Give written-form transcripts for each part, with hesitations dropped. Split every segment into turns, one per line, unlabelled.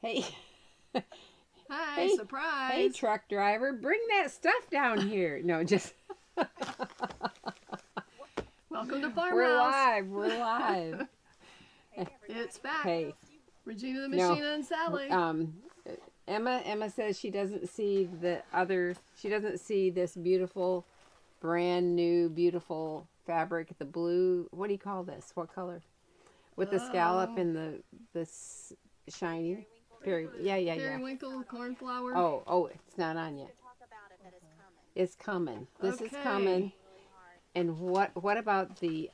Hey.
Hi,
Hey,
surprise.
hey, truck driver, bring that stuff down here. No, just.
Welcome to Farmhouse.
We're live. We're live.
It's back.
Hey.
Regina the
No.
Machina and Sally.
Emma says she doesn't see she doesn't see this beautiful, brand new, beautiful fabric, the blue, what do you call this? What color? With the scallop and the shiny.
Periwinkle, cornflower.
Oh, it's not on yet. It's coming. This is coming. And what about the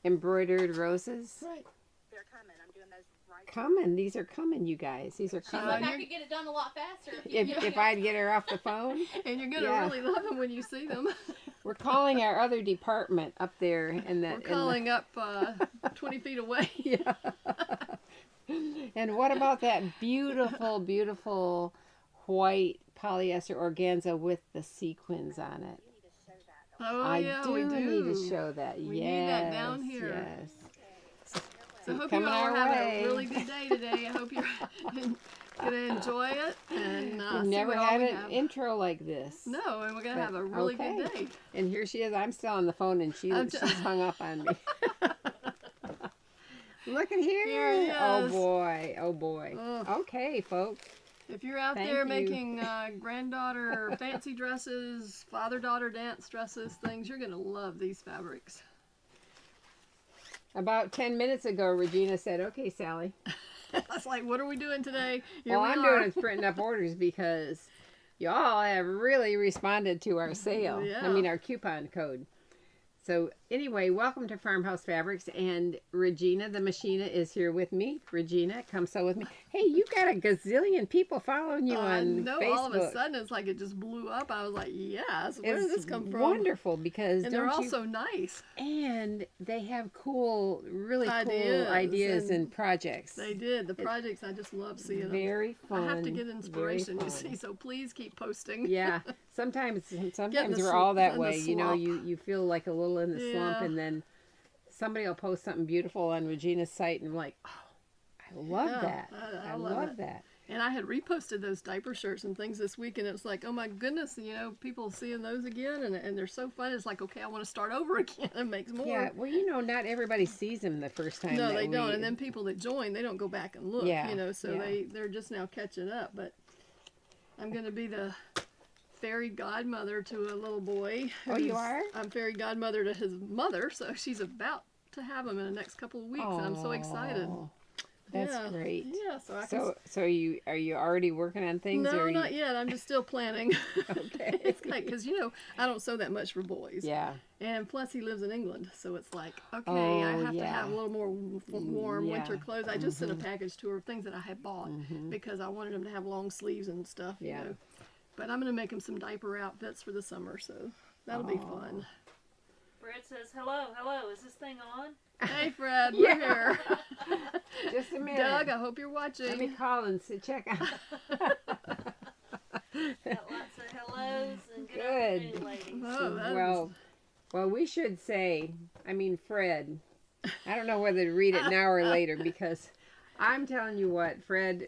embroidered roses?
Right.
They're coming. I'm doing those right.
Coming. These are coming, you guys. These are
She's
coming.
like, I could get it done a lot faster.
If I'd get her off the phone.
And you're gonna really love them when you see them.
We're calling our other department up there, and
We're calling up 20 feet away.
Yeah. And what about that beautiful, beautiful white polyester organza with the sequins on it?
Oh,
I
we do.
need to show that.
We need that down here.
Yes.
So I hope
Coming
you all
our
have
way.
a really good day today. I hope you're gonna enjoy it. And
We've
see
never
what all
had
we
an
have.
intro like this.
No, and we're gonna have a really good day.
And here she is. I'm still on the phone, and she's hung up on me. Look at here.
Here it
Oh
is.
boy. Oh boy.
Ugh.
Okay, folks.
If you're out
Thank
there
you.
making granddaughter fancy dresses, father-daughter dance dresses, things, you're going to love these fabrics.
About 10 minutes ago, Regina said, "Okay, Sally."
I was like, what are we doing today? Here
All
we
I'm
are.
doing is printing up orders because y'all have really responded to our sale.
Yeah.
I mean, our coupon code. So anyway, welcome to Farmhouse Fabrics, and Regina the Machina is here with me. Regina, come sew with me. Hey, you got a gazillion people following you on
no,
Facebook.
all of a sudden it's like it just blew up. I was like, yes, where
It's
did this come from?
wonderful because
And they're also nice.
And they have cool, really
Ideas
cool ideas
and
and projects.
They did. The projects, I just love seeing them.
Very fun.
I have to get inspiration,
very
you
fun.
see, so please keep posting.
Yeah, sometimes
the
we're all that
in the
way. You know,
slump.
you feel like a little in the slump,
Yeah.
and then somebody will post something beautiful on Regina's site, and I'm like, oh, I love
Yeah,
that.
I
I
love
love
it.
that.
And I had reposted those diaper shirts and things this week, and it's like, oh my goodness, you know, people seeing those again, and they're so fun. It's like, okay, I want to start over again and make more.
Yeah, well, you know, not everybody sees them the first time.
No,
that
they don't.
we-
And then people that join, they don't go back and look,
Yeah,
you know, so
yeah.
they're just now catching up. But I'm going to be the fairy godmother to a little boy.
Oh, you
who's-
are?
I'm fairy godmother to his mother, so she's about to have him in the next couple of weeks, and I'm so excited.
Aw, That's
Yeah.
great.
Yeah, so I can...
So are you already working on things?
No,
or
not yet. I'm just still planning.
Okay.
It's like, because, you know, I don't sew that much for boys.
Yeah.
And plus, he lives in England, so it's like, okay,
Oh,
I have to
yeah.
have a little more warm
Yeah.
winter clothes. I just sent a package to her of things that I had bought because I wanted him to have long sleeves and stuff,
Yeah.
you know. But I'm going to make him some diaper outfits for the summer, so that'll be fun.
Fred says, hello, is this thing on?
Hey, Fred,
Yeah.
we're here.
Just a minute.
Doug, I hope you're
Let me
watching.
call and check out.
Got lots of hellos and good
Good.
afternoon, ladies.
Oh, that
Well, we should say, I mean, Fred, I don't know whether to read it now or later because I'm telling you what, Fred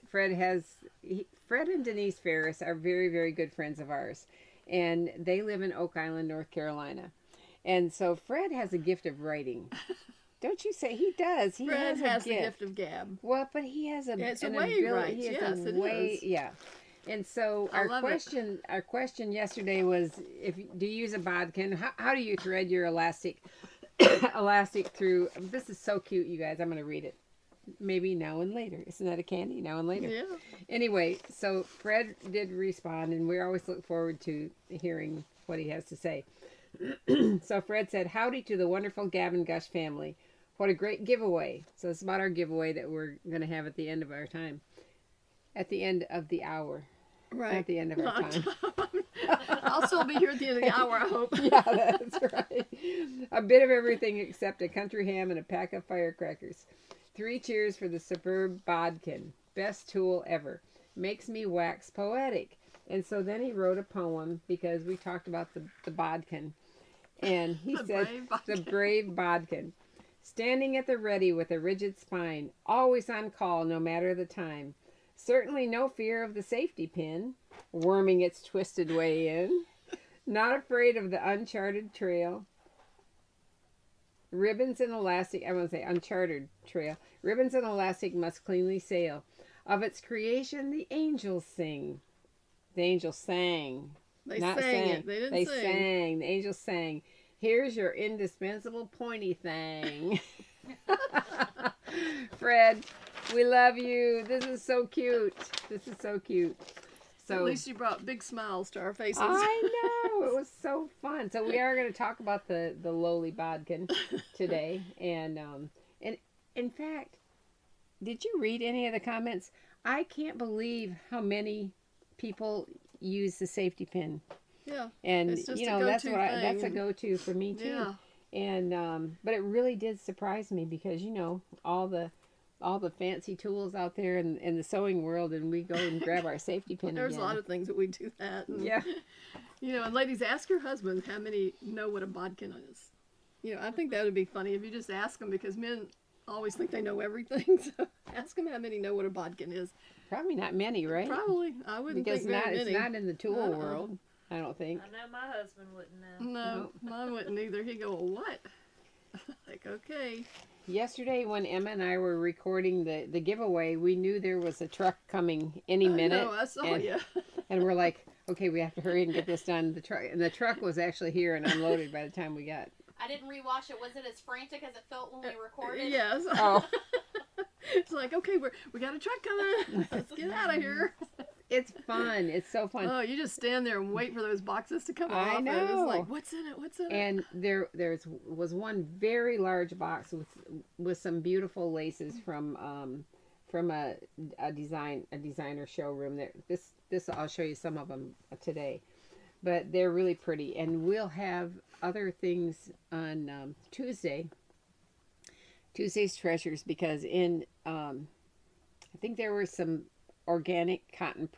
and Denise Ferris are very, very good friends of ours. And they live in Oak Island, North Carolina. And so Fred has a gift of writing. Don't you say he does? He
Fred
has
has
a
the gift of gab.
Well, but he has
It's a
an
way he
ability.
writes.
He has
Yes,
a
it
way,
is.
yeah. And so
I love it.
our question yesterday was, do you use a bodkin? How do you thread your elastic through? This is so cute, you guys. I'm going to read it. Maybe now and later. Isn't that a candy? Now and later.
Yeah.
Anyway, so Fred did respond, and we always look forward to hearing what he has to say. So Fred said, "Howdy to the wonderful Gavin Gush family. What a great giveaway." So it's about our giveaway that we're going to have at the end of our time. At the end of the hour.
Right.
At the end of our time.
I'll still be here at the end of the hour, I hope.
Yeah, that's right. A bit of everything except a country ham and a pack of firecrackers. 3 cheers for the superb Bodkin. Best tool ever. Makes me wax poetic. And so then he wrote a poem because we talked about the Bodkin. And he
The
said,
brave Bodkin.
the brave Bodkin. Standing at the ready with a rigid spine, always on call no matter the time. Certainly no fear of the safety pin, worming its twisted way in. Not afraid of the uncharted trail. Ribbons and elastic, I want to say uncharted trail. Ribbons and elastic must cleanly sail. Of its creation, the angels sing. The angels sang.
They
Not
sang
sang.
it. They didn't
They
sing.
sang. The angels sang. Here's your indispensable pointy thing. Fred, we love you. This is so cute. This is so cute. So
At least you brought big smiles to our faces.
I know. It was so fun. So we are going to talk about the lowly bodkin today. And in fact, did you read any of the comments? I can't believe how many people use the safety pin.
Yeah.
And
It's just
you
a
know that's
go-to
that's a
thing.
go-to for me too.
Yeah.
And but it really did surprise me because you know all the fancy tools out there in the sewing world, and we go and grab our safety pin
There's
again.
a lot of things that we do that. And,
Yeah.
You know, and ladies, ask your husband how many know what a bodkin is. You know, I think that would be funny if you just ask them, because men always think they know everything. So ask them how many know what a bodkin is.
Probably not many, right?
Probably. I wouldn't
Because
think very
it's
many.
not in the tool
Uh-uh.
world. I don't think.
I know my husband wouldn't know.
No, mine wouldn't either. He'd go, well, what? Like, okay.
Yesterday, when Emma and I were recording the giveaway, we knew there was a truck coming any minute.
I saw
and,
you.
and we're like, okay, we have to hurry and get this done. The truck was actually here and unloaded by the time we got.
I didn't rewatch it. Was it as frantic as it felt when we recorded?
Yes.
Oh,
It's like, okay, we got a truck coming. Let's get out of here.
it's fun. It's so fun.
Oh, you just stand there and wait for those boxes to come
I
off. And
know.
it's like, what's in it? What's in it?
And there was one very large box with some beautiful laces from a designer showroom. This I'll show you some of them today, but they're really pretty. And we'll have other things on Tuesday's treasures, because in I think there were some organic cotton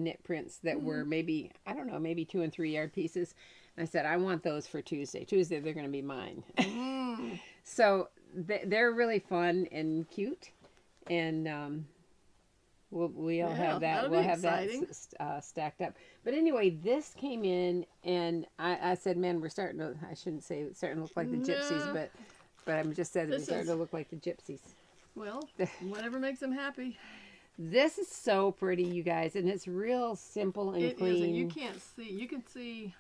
knit prints that were maybe, I don't know, maybe 2 and 3 yard pieces. And I said, I want those for Tuesday. Tuesday, they're going to be mine. So they're really fun and cute. And we'll have that.
that'll
We'll
be
have
exciting.
that stacked up. But anyway, this came in, and I said, man, we're starting to, I shouldn't say it's starting to look like the gypsies,
No.
but I'm just saying we're
This
starting
is-
to look like the gypsies.
Well, whatever makes them happy.
This is so pretty, you guys, and it's real simple and
It is,
clean.
and you can't see. You can see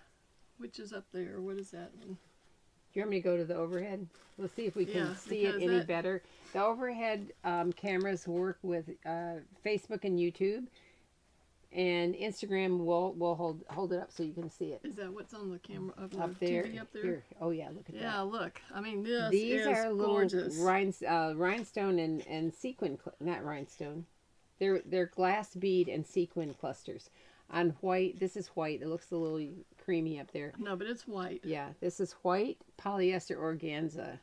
which is up there. What is that one?
Do you want me to go to the overhead? Let's see if we can
Yeah,
see it
because
any
that-
better. The overhead cameras work with Facebook and YouTube, and Instagram will hold it up so you can see it
Is that what's on the camera of the
up there.
TV up there?
Here. Oh yeah, look at
Yeah, look. I mean, this
These
is
are little
gorgeous.
rhinestone and sequin, not rhinestone. They're glass bead and sequin clusters on white. This is white. It looks a little creamy up there.
No, but it's white.
Yeah, this is white polyester organza.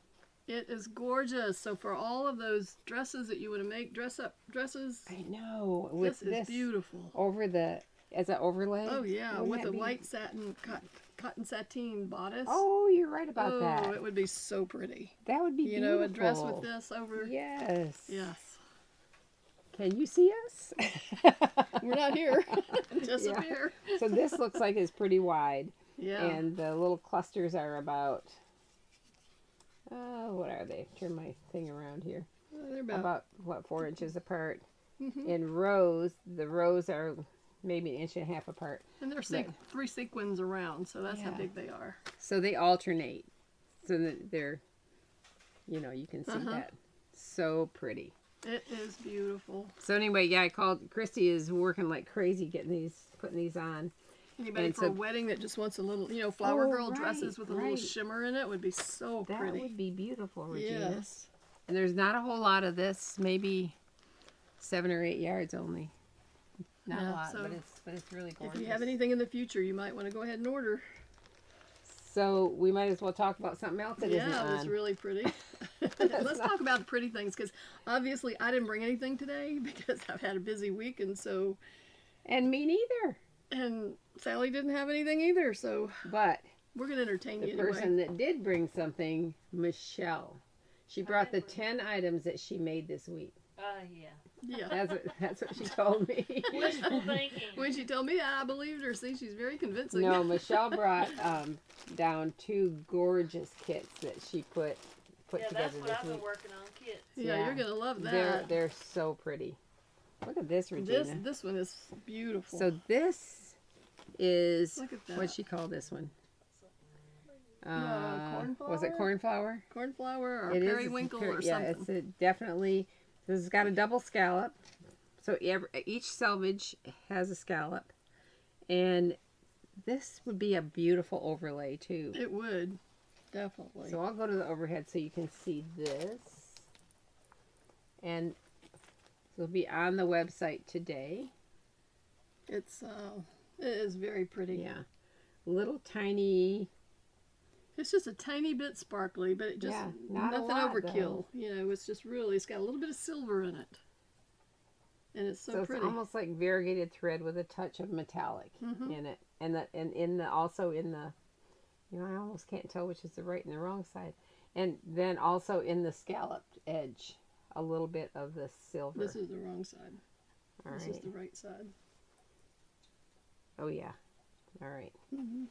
It is gorgeous. So for all of those dresses that you want to make, dress-up dresses,
I know. With
this is beautiful.
over the as an overlay.
Oh yeah,
Wouldn't
with
that
a
be-
white satin cotton sateen bodice.
Oh, you're right about
Oh,
that.
it would be so pretty.
That would be
You
beautiful.
know, a dress with this over.
Yes.
Yes.
Can you see us?
We're not here. Just up
Yeah.
here.
So this looks like it's pretty wide,
Yeah.
and the little clusters are about. What are they? Turn my thing around here.
They're about,
About what, 4 inches apart.
Mhm.
In rows, the rows are maybe 1.5 inches apart.
and there's
right.
3 sequins around, so that's how
Yeah.
big they are.
So they alternate, so that they're, you can see that. So pretty.
It is beautiful.
So anyway, yeah, I called. Christy is working like crazy putting these on.
Anybody
And
for a
so-
wedding that just wants a little, flower
Oh,
girl
right,
dresses with a little
right.
shimmer in it would be so
That
pretty.
would be beautiful, Regina.
Yes.
And there's not a whole lot of this, maybe 7 or 8 yards only. Not
Yeah,
a lot,
so
but it's really gorgeous.
If you have anything in the future, you might want to go ahead and order.
So we might as well talk about something else that isn't
Yeah, it was
on.
really pretty. Let's talk about the pretty things, because obviously I didn't bring anything today because I've had a busy week, and
And me neither.
Sally didn't have anything either, so
But
we're gonna entertain
the
you anyway.
person that did bring something, Michelle, She brought the 10 items that she made this week.
Yeah.
Yeah.
That's what she told me.
Wishful thinking.
When she told me, I believed her. See, she's very convincing.
No, Michelle brought down 2 gorgeous kits that she put
Yeah,
together
that's what
this
I've been
week.
working on, kits.
Yeah,
Yeah.
you're gonna love that.
They're so pretty. Look at this, Regina.
This one is beautiful.
So this is
Look at that.
what'd she call this one?
Cornflower?
Was it cornflower?
Cornflower or
It is.
periwinkle or
Yeah,
something.
it's definitely. This has got a double scallop, so each selvage has a scallop, and this would be a beautiful overlay too.
It would, definitely.
So I'll go to the overhead so you can see this, and it'll be on the website today.
It is very pretty.
Yeah, little tiny.
It's just a tiny bit sparkly, but it just
Yeah, not a
nothing
lot,
overkill.
though.
You know, it's just really, it's got a little bit of silver in it, and it's so
So
pretty.
it's almost like variegated thread with a touch of metallic in it, and also in the, you know, I almost can't tell which is the right and the wrong side, and then also in the scalloped edge, a little bit of the silver.
This is the wrong side.
All
This
right.
is the right side.
Oh yeah. All right.
Mhm.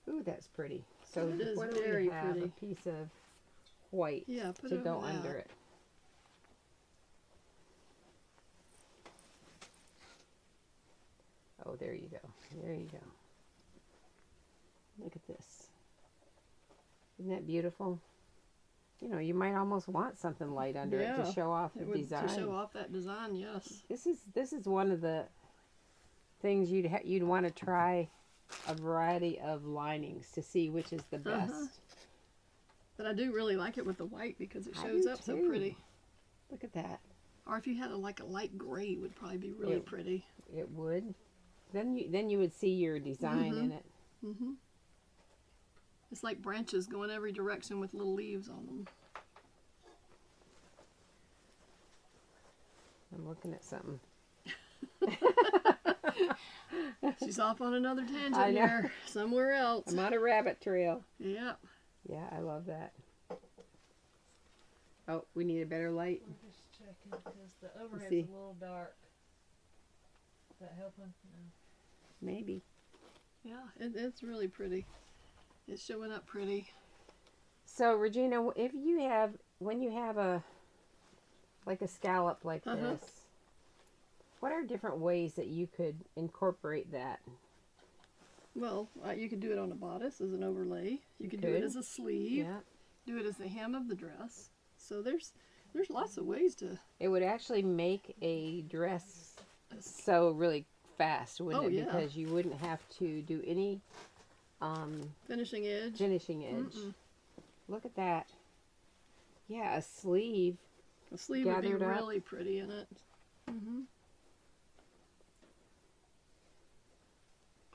Ooh, that's pretty. So
It is
what do
very
we have?
pretty.
A piece of white
Yeah, put
to
it
go
over
under
that.
it. Oh, there you go. There you go. Look at this. Isn't that beautiful? You know, you might almost want something light under it
Yeah,
to show off the
It would,
design.
to show off that design, yes.
This is one of the things you'd want to try a variety of linings to see which is the best.
But I do really like it with the white because it
I
shows
do
up so
too.
pretty.
Look at that.
Or if you had like a light gray, it would probably be really
Yeah.
pretty.
It would. Then you would see your design in it.
Mm-hmm. It's like branches going every direction with little leaves on them.
I'm looking at something.
She's off on another tangent
I know.
here, somewhere else.
I'm on a rabbit trail.
Yeah.
Yeah, I love that. Oh, we need a better light.
I'm just checking because the overhead's
see.
a little dark. Is that helping? No.
Maybe.
Yeah, it's really pretty. It's showing up pretty.
So, Regina, when you have a scallop like this, what are different ways that you could incorporate that?
Well, you could do it on a bodice as an overlay. You could do
could.
it as a sleeve.
Yeah.
Do it as the hem of the dress. So there's lots of ways to.
It would actually make a dress sew really fast, wouldn't
Oh,
it?
yeah.
Because you wouldn't have to do any
Finishing edge.
finishing edge. Look at that. Yeah, a sleeve.
A sleeve would be
gathered up.
really pretty in it. Mm-hmm.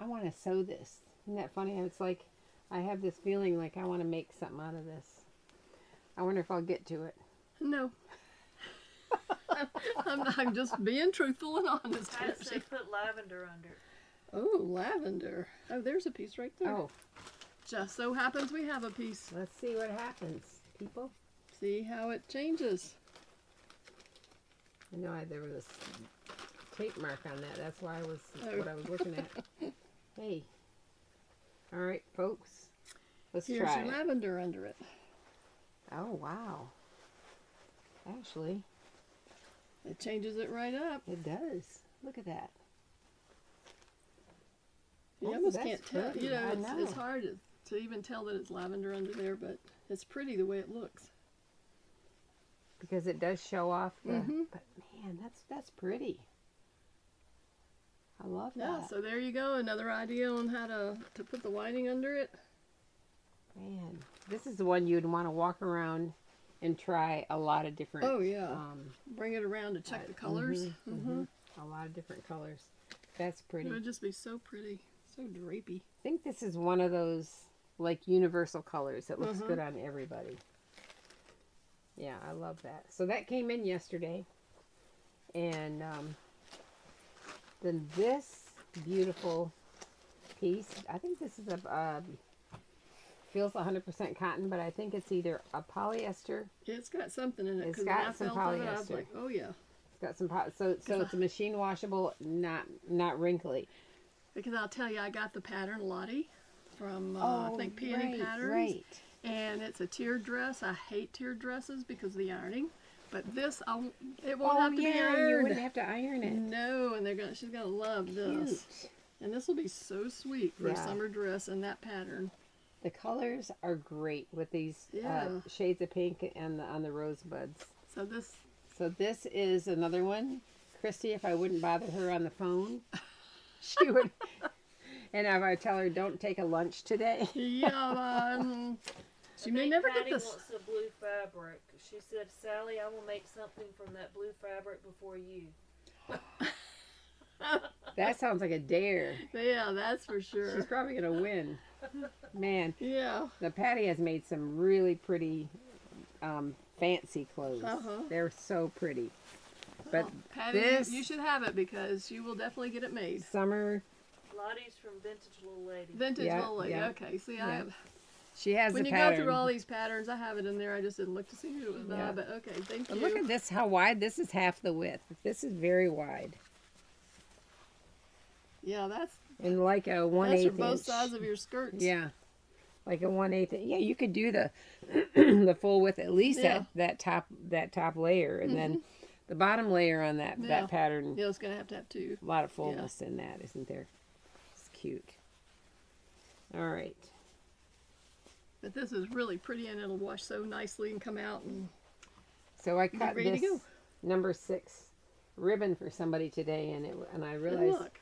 I want to sew this. Isn't that funny? It's like I have this feeling like I want to make something out of this. I wonder if I'll get to it.
No. I'm just being truthful and honest.
I
here.
say put lavender under.
Oh, lavender. Oh, there's a piece right there.
Oh,
Just so happens we have a piece.
let's see what happens, people.
See how it changes.
I know there was a tape mark on that. That's why I was
Oh.
what I was looking at. Hey. All right, folks. Let's
Here's
try
your
it.
lavender under it.
Oh, wow. Actually,
It changes it right up.
it does. Look at that.
You
Oh,
almost
that's
can't tell.
pretty.
You know,
I
it's
know.
hard to even tell that it's lavender under there, but it's pretty the way it looks.
Because it does show off the,
Mhm.
but man, that's pretty. I love
Yeah,
that.
so there you go. Another idea on how to put the lining under it.
Man, this is the one you'd want to walk around and try a lot of different.
Oh, yeah.
Um,
Bring it around to check the colors.
a lot of different colors. That's pretty.
It would just be so pretty. So drapey.
I think this is one of those like universal colors that looks good on everybody. Yeah, I love that. So that came in yesterday, and then this beautiful piece. I think this is a feels 100% cotton, but I think it's either a polyester.
It's got something in it.
It's
'cause
got
when I
some
felt of it, I was
polyester.
like, oh yeah.
It's got some so it's a machine washable, not wrinkly.
Because I'll tell you, I got the pattern Lottie from I think Peony Patterns.
Right.
And it's a tiered dress. I hate tiered dresses because of the ironing. But this, it won't have to be
you
ironed.
wouldn't have to iron it.
No, and she's gonna love this.
Cute.
And this will be so sweet for a
Yeah.
summer dress in that pattern.
The colors are great with these
Yeah.
shades of pink and on the rosebuds.
So this,
So this is another one. Christy, if I wouldn't bother her on the phone, she would. And if I tell her don't take a lunch today.
yeah, she
I
may
think
never
Patty
get this.
wants a blue fabric. She said, Sally, I will make something from that blue fabric before you.
That sounds like a dare.
Yeah, that's for sure.
She's probably gonna win. Man,
Yeah.
the Patty has made some really pretty, fancy clothes.
Uh-huh.
They're so pretty. But
Well, Patty,
this
you should have it because you will definitely get it made.
summer,
Lottie's from Vintage Little Lady.
Vintage
Yeah,
little lady.
yeah.
Okay, see,
Yeah.
I have,
she has
when
the
you
pattern.
go through all these patterns, I have it in there. I just didn't look to see who it was by,
Yeah.
but okay, thank
But
you.
look at this, how wide. This is half the width. This is very wide.
Yeah, that's
And like a
for
1/8
both
inch.
sides of your skirts.
Yeah. Like a 1/8. Yeah, you could do the the full width at least
Yeah.
that top layer, and then the bottom layer on that
Yeah.
pattern.
Yeah, it's gonna have to have two.
A lot of fullness in that, isn't there? It's cute. All right.
But this is really pretty, and it'll wash so nicely and come out. And
So I cut
ready to
this
go.
number 6 ribbon for somebody today, and I
and
realized
look,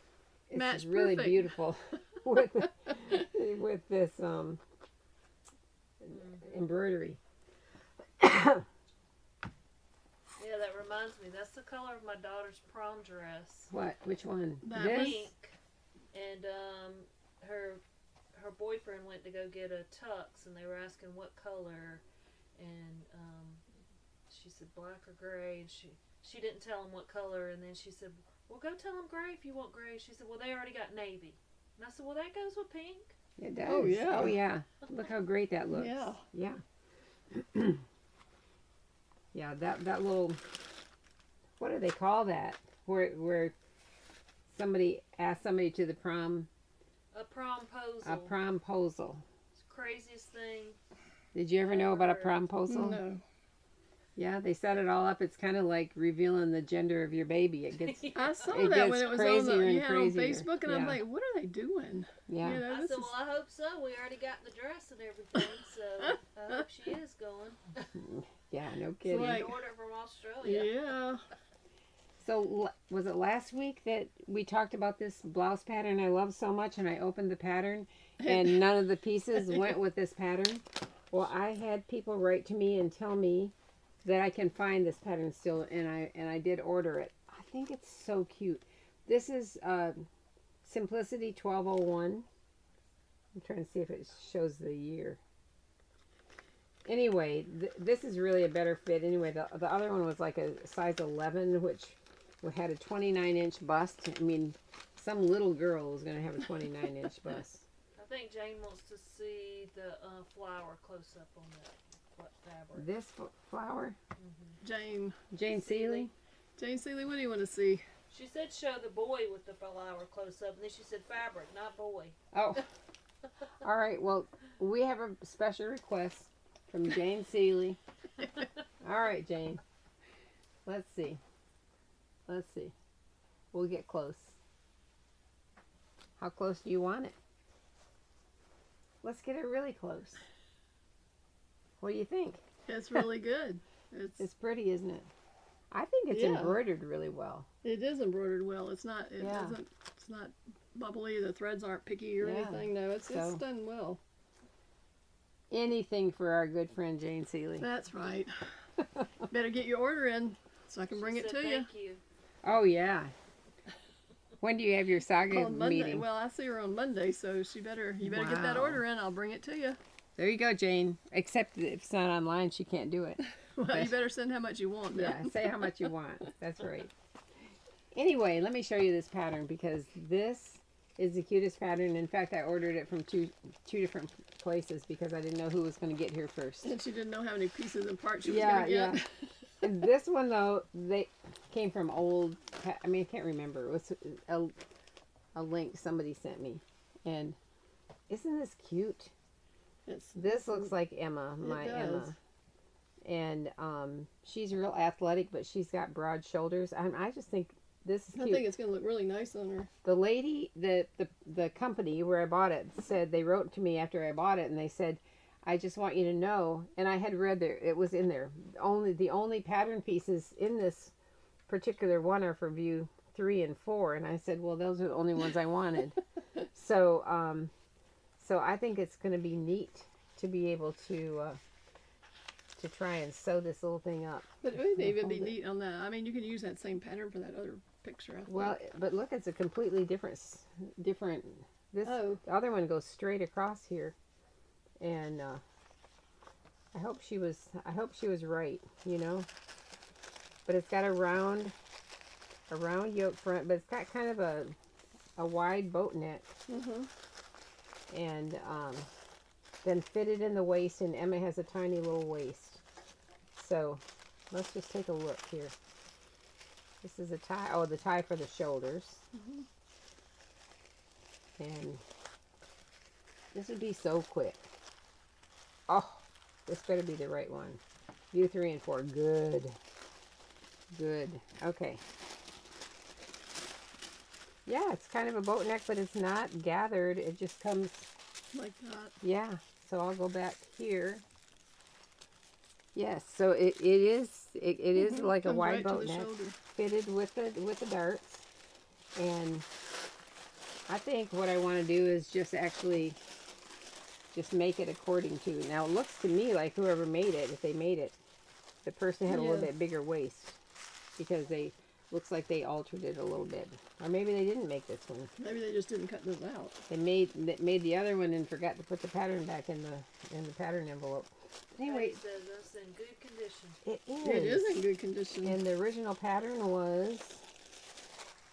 it's
matched
really
perfect.
beautiful with this embroidery.
Yeah, that reminds me. That's the color of my daughter's prom dress.
What? Which one?
That
This?
Pink. And her boyfriend went to go get a tux, and they were asking what color, and she said black or gray. And she didn't tell him what color, and then she said, "Well, go tell him gray if you want gray." She said, "Well, they already got navy." And I said, "Well, that goes with pink."
It does.
Oh, yeah.
Oh yeah. Look how great that looks.
Yeah.
Yeah. Yeah. That little. What do they call that? Where somebody asked somebody to the prom.
A promposal.
A promposal.
It's the craziest thing.
Did you ever know about a promposal?
No.
Yeah, they set it all up. It's kind of like revealing the gender of your baby. It gets.
I saw
It
that when
gets
it was on
crazier and
on
crazier.
Facebook, and I'm
Yeah.
like, what are they doing?
Yeah.
You know,
I
this
said,
is,
"Well, I hope so. We already got the dress and everything, so I hope she is going."
Yeah. No kidding.
like-
She ordered from Australia.
yeah.
So was it last week that we talked about this blouse pattern I love so much, and I opened the pattern and none of the pieces went with this pattern? Well, I had people write to me and tell me that I can find this pattern still, and I did order it. I think it's so cute. This is Simplicity 1201. I'm trying to see if it shows the year. Anyway, this is really a better fit. Anyway, the other one was like a size 11, which had a 29-inch bust. I mean, some little girl is going to have a 29-inch bust.
I think Jane wants to see the flower close up on that fabric.
This flower,
Jane
Seeley.
Seeley, what do you want to see?
She said show the boy with the flower close up, and then she said fabric, not boy.
Oh, all right. Well, we have a special request from Jane Seeley. All right, Jane. Let's see. We'll get close. How close do you want it? Let's get it really close. What do you think?
It's really good.
It's pretty, isn't it? I think it's
Yeah.
embroidered really well.
It is embroidered well. It's not. It
Yeah.
doesn't. It's not bubbly. The threads aren't picky or
Yeah.
anything. No, it's
So-
done well.
Anything for our good friend Jane Seeley.
That's right. Better get your order in so I can bring
She
it
said,
to you.
Thank you.
Oh yeah. When do you have your saga
On Monday.
meeting?
Well, I see her on Monday, so you better get that
Wow.
order in. I'll bring it to you.
There you go, Jane. Except that if it's not online, she can't do it.
Well, you better send how much you want.
Yeah,
Then.
say how much you want. That's right. Anyway, let me show you this pattern because this is the cutest pattern. In fact, I ordered it from two different places because I didn't know who was going to get here first.
And she didn't know how many pieces and parts she was
Yeah,
going to get.
yeah. And this one though, they came from old. I mean, I can't remember. It was a link somebody sent me, and isn't this cute? This looks like Emma, my Emma, and she's real athletic, but she's got broad shoulders. I just think this is cute.
I think it's going to look really nice on her.
The lady, the company where I bought it said, they wrote to me after I bought it, and they said, I just want you to know, and I had read there, it was in there, the only pattern pieces in this particular one are for view 3 and 4, and I said, well, those are the only ones I wanted. So I think it's going to be neat to be able to try and sew this little thing up.
But it would even be neat on that. I mean, you could use that same pattern for that other picture. I think.
Well, but look, it's a completely different. This
Oh.
the other one goes straight across here, and I hope she was right, you know. But it's got a round yoke front, but it's got kind of a wide boat neck, and then fitted in the waist. And Emma has a tiny little waist. So let's just take a look here. This is a tie. Oh, the tie for the shoulders. And this would be so quick. Oh, this better be the right one. View 3 and 4. Good. Good. Okay. Yeah, it's kind of a boat neck, but it's not gathered. It just comes
like that.
Yeah. So I'll go back here. Yes. So it is like a
Comes
wide
right to
boat
the
neck,
shoulder.
fitted with the darts, and I think what I want to do is just actually just make it according to. Now it looks to me like whoever made it, if they made it, the person had a little bit bigger waist, because looks like they altered it a little bit, or maybe they didn't make this one.
Maybe they just didn't cut those out.
They made the other one and forgot to put the pattern back in the pattern envelope. Anyway,
It says it's in good condition.
it is.
It is in good condition.
And the original pattern was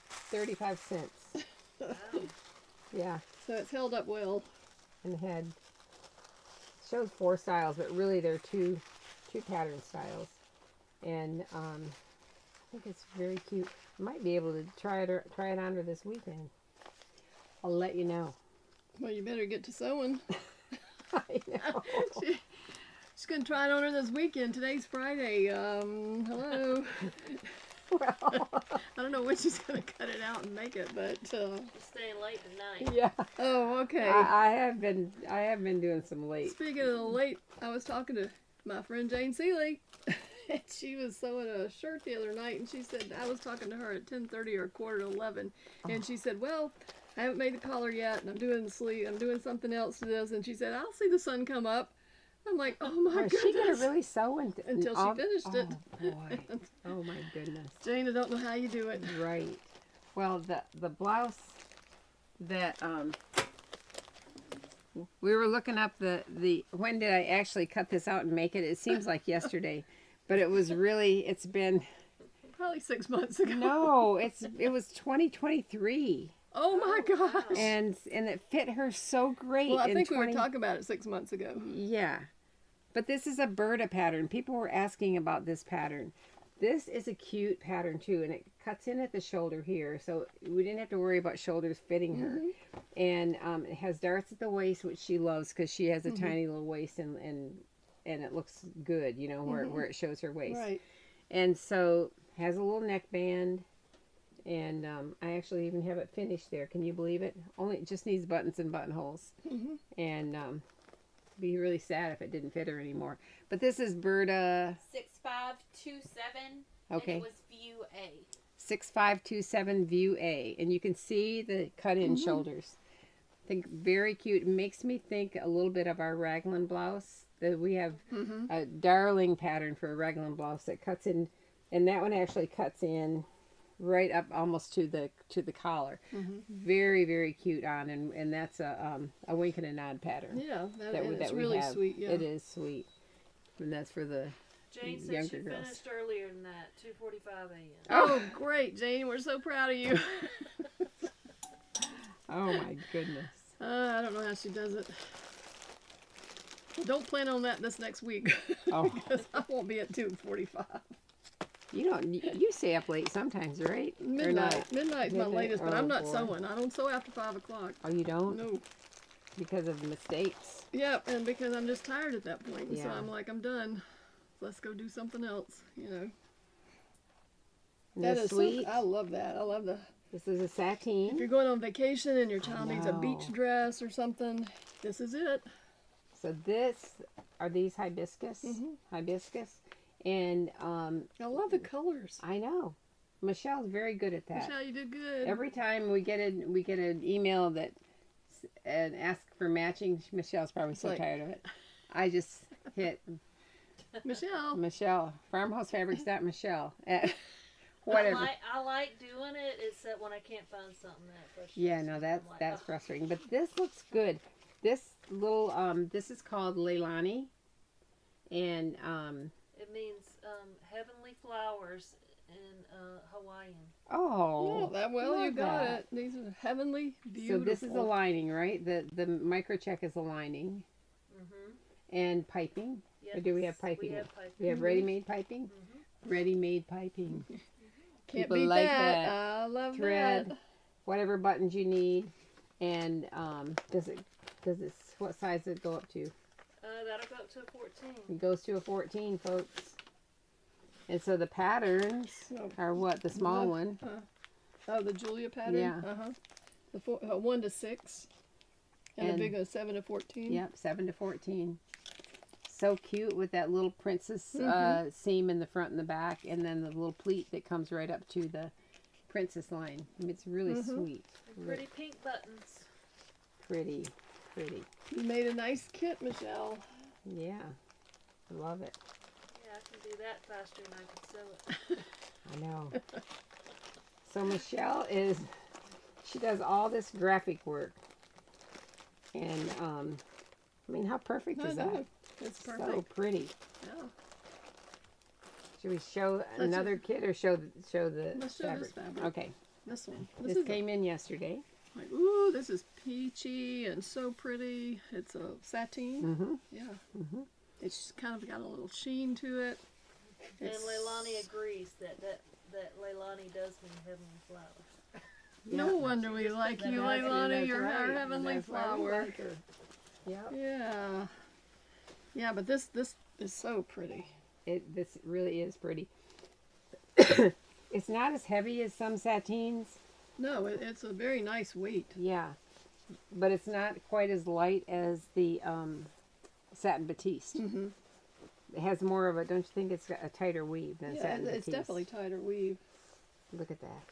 35 cents.
Wow.
Yeah,
So it's held up well.
and showed 4 styles, but really they're two pattern styles. And I think it's very cute. I might be able to try it on her this weekend. I'll let you know.
Well, you better get to sewing.
I know.
She's going to try it on her this weekend. Today's Friday. Hello.
Well,
I don't know when she's going to cut it out and make it, but
It's staying late tonight.
yeah.
oh, okay.
I have been doing some late.
Speaking of the late, I was talking to my friend Jane Seeley, and she was sewing a shirt the other night, and she said, I was talking to her at 10:30 or 10:45, and she said, well, I haven't made the collar yet, and I'm doing the sleeve, I'm doing something else to this, and she said, I'll see the sun come up. I'm like, oh my
Is
goodness.
she gonna really sew
Until she finished it.
Oh boy. Oh my goodness.
Jane, I don't know how you do it.
Right. Well, the blouse that we were looking up the when did I actually cut this out and make it? It seems like yesterday, but it was really, it's been,
Probably 6 months ago.
no, it was 2023,
Oh my gosh.
and it fit her so great.
Well, I
in
think we were talking about it 6 months ago.
Yeah. But this is a Burda pattern. People were asking about this pattern. This is a cute pattern too, and it cuts in at the shoulder here, so we didn't have to worry about shoulders fitting her. And it has darts at the waist, which she loves because she has a tiny little waist, and it looks good, you know, where it shows her waist.
Right.
And so has a little neckband, and I actually even have it finished there. Can you believe it? Only it just needs buttons and buttonholes. And be really sad if it didn't fit her anymore. But this is Burda
6527.
Okay.
And it was view A.
6527 View A, and you can see the cut-in shoulders. I think very cute. It makes me think a little bit of our raglan blouse. That we have a darling pattern for a raglan blouse that cuts in, and that one actually cuts in right up almost to the collar. Very, very cute on, and that's a wink and a nod pattern.
Yeah,
that
it's
we
really
have.
sweet. Yeah.
It is sweet, and that's for the
Jane said
younger
she
girls.
finished earlier than that, 2:45 a.m.
Oh, great, Jane. We're so proud of you.
Oh my goodness.
I don't know how she does it. Well, don't plan on that this next week.
Oh.
Because I won't be at 2:45.
You stay up late sometimes, right? Or
Midnight.
not?
Midnight's my
Midnight?
latest, but
Oh,
I'm not
boy.
sewing. I don't sew after 5 o'clock.
Oh, you don't?
No.
Because of mistakes.
Yep, and because I'm just tired at that point. So
Yeah.
I'm like, I'm done. Let's go do something else, you know.
And
That
the
is
sweet.
I love that. I love the.
This is a
If
sateen.
you're going on vacation and your child needs a
know.
beach dress or something, this is it.
So are these hibiscus?
Mhm.
Hibiscus. And
I love the colors.
I know. Michelle's very good at that.
Michelle, you did good.
Every time we get an email that and ask for matching, Michelle's probably so
like-
tired of it. I just hit
Michelle.
Michelle, farmhousefabrics.michelle at whatever.
I like doing it, except when I can't find something that frustrates
Yeah,
me.
no,
I'm like,
that's
"Ugh."
frustrating. But this looks good. This little this is called Leilani, and
It means heavenly flowers in Hawaiian.
oh,
that well, you
love
got
that.
it. These are heavenly, beautiful.
So this is a lining, right? The microcheck is a lining
Mm-hmm.
and piping.
Yes,
Or do we have piping?
We have piping.
We have ready-made piping.
Mhm.
Ready-made piping.
Can't
People
beat
like
that.
that.
I love
Thread,
that.
whatever buttons you need, and does it what size does it go up to?
That'll go up to a 14.
It goes to a 14, folks. And so the patterns
Oh.
are what? The small one.
Oh, the Julia pattern.
Yeah.
The 1 to 6, and the
And-
big one 7 to 14.
Yep, 7 to 14. So cute with that little princess
Mhm.
seam in the front and the back, and then the little pleat that comes right up to the princess line. I mean, it's really
Mhm.
sweet.
And pretty pink buttons.
Pretty, pretty.
You made a nice kit, Michelle.
Yeah, I love it.
Yeah, I can do that faster than I can sew it.
I know. So Michelle she does all this graphic work. And, I mean, how perfect is that?
It's
So
perfect.
pretty.
Yeah.
Should we show another kit or show the
Let's show this
fabric?
fabric.
Okay.
This one.
This
is
came in yesterday.
like, ooh, this is peachy and so pretty. It's a sateen.
Mm-hmm.
Yeah.
Mhm.
It's kind of got a little sheen to it.
And
It's-
Leilani agrees that Leilani does mean heavenly flowers.
No wonder we like you, Leilani. You're our heavenly
That's why we
flower.
like her. Yep.
Yeah. Yeah, but this is so pretty.
This really is pretty. It's not as heavy as some satins.
No, it's a very nice weight.
Yeah. But it's not quite as light as the satin batiste.
Mm-hmm.
It has more of a, don't you think it's got a tighter weave than
Yeah,
satin
it's
batiste?
definitely tighter weave,
Look at that.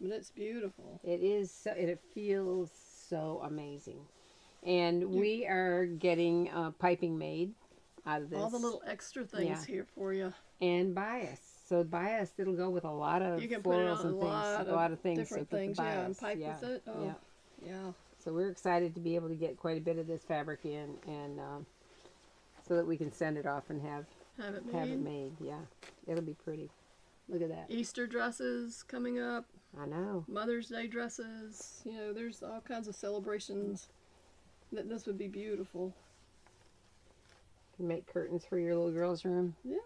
but it's beautiful.
It is, so, it feels so amazing. And we are getting piping made out of this.
All the little extra things
Yeah.
here for you.
And bias. So bias, it'll go with a lot of
You can put it
florals
on
and things. A lot of things.
different
so put the
things, yeah, and
bias.
pipe
Yeah.
with it. Oh,
Yeah.
yeah.
So we're excited to be able to get quite a bit of this fabric in, and so that we can send it off and have
Have it made.
it made. Yeah, it'll be pretty. Look at that.
Easter dresses coming up,
I know.
Mother's Day dresses. You know, there's all kinds of celebrations. That this would be beautiful.
You make curtains for your little girl's room.
Yeah,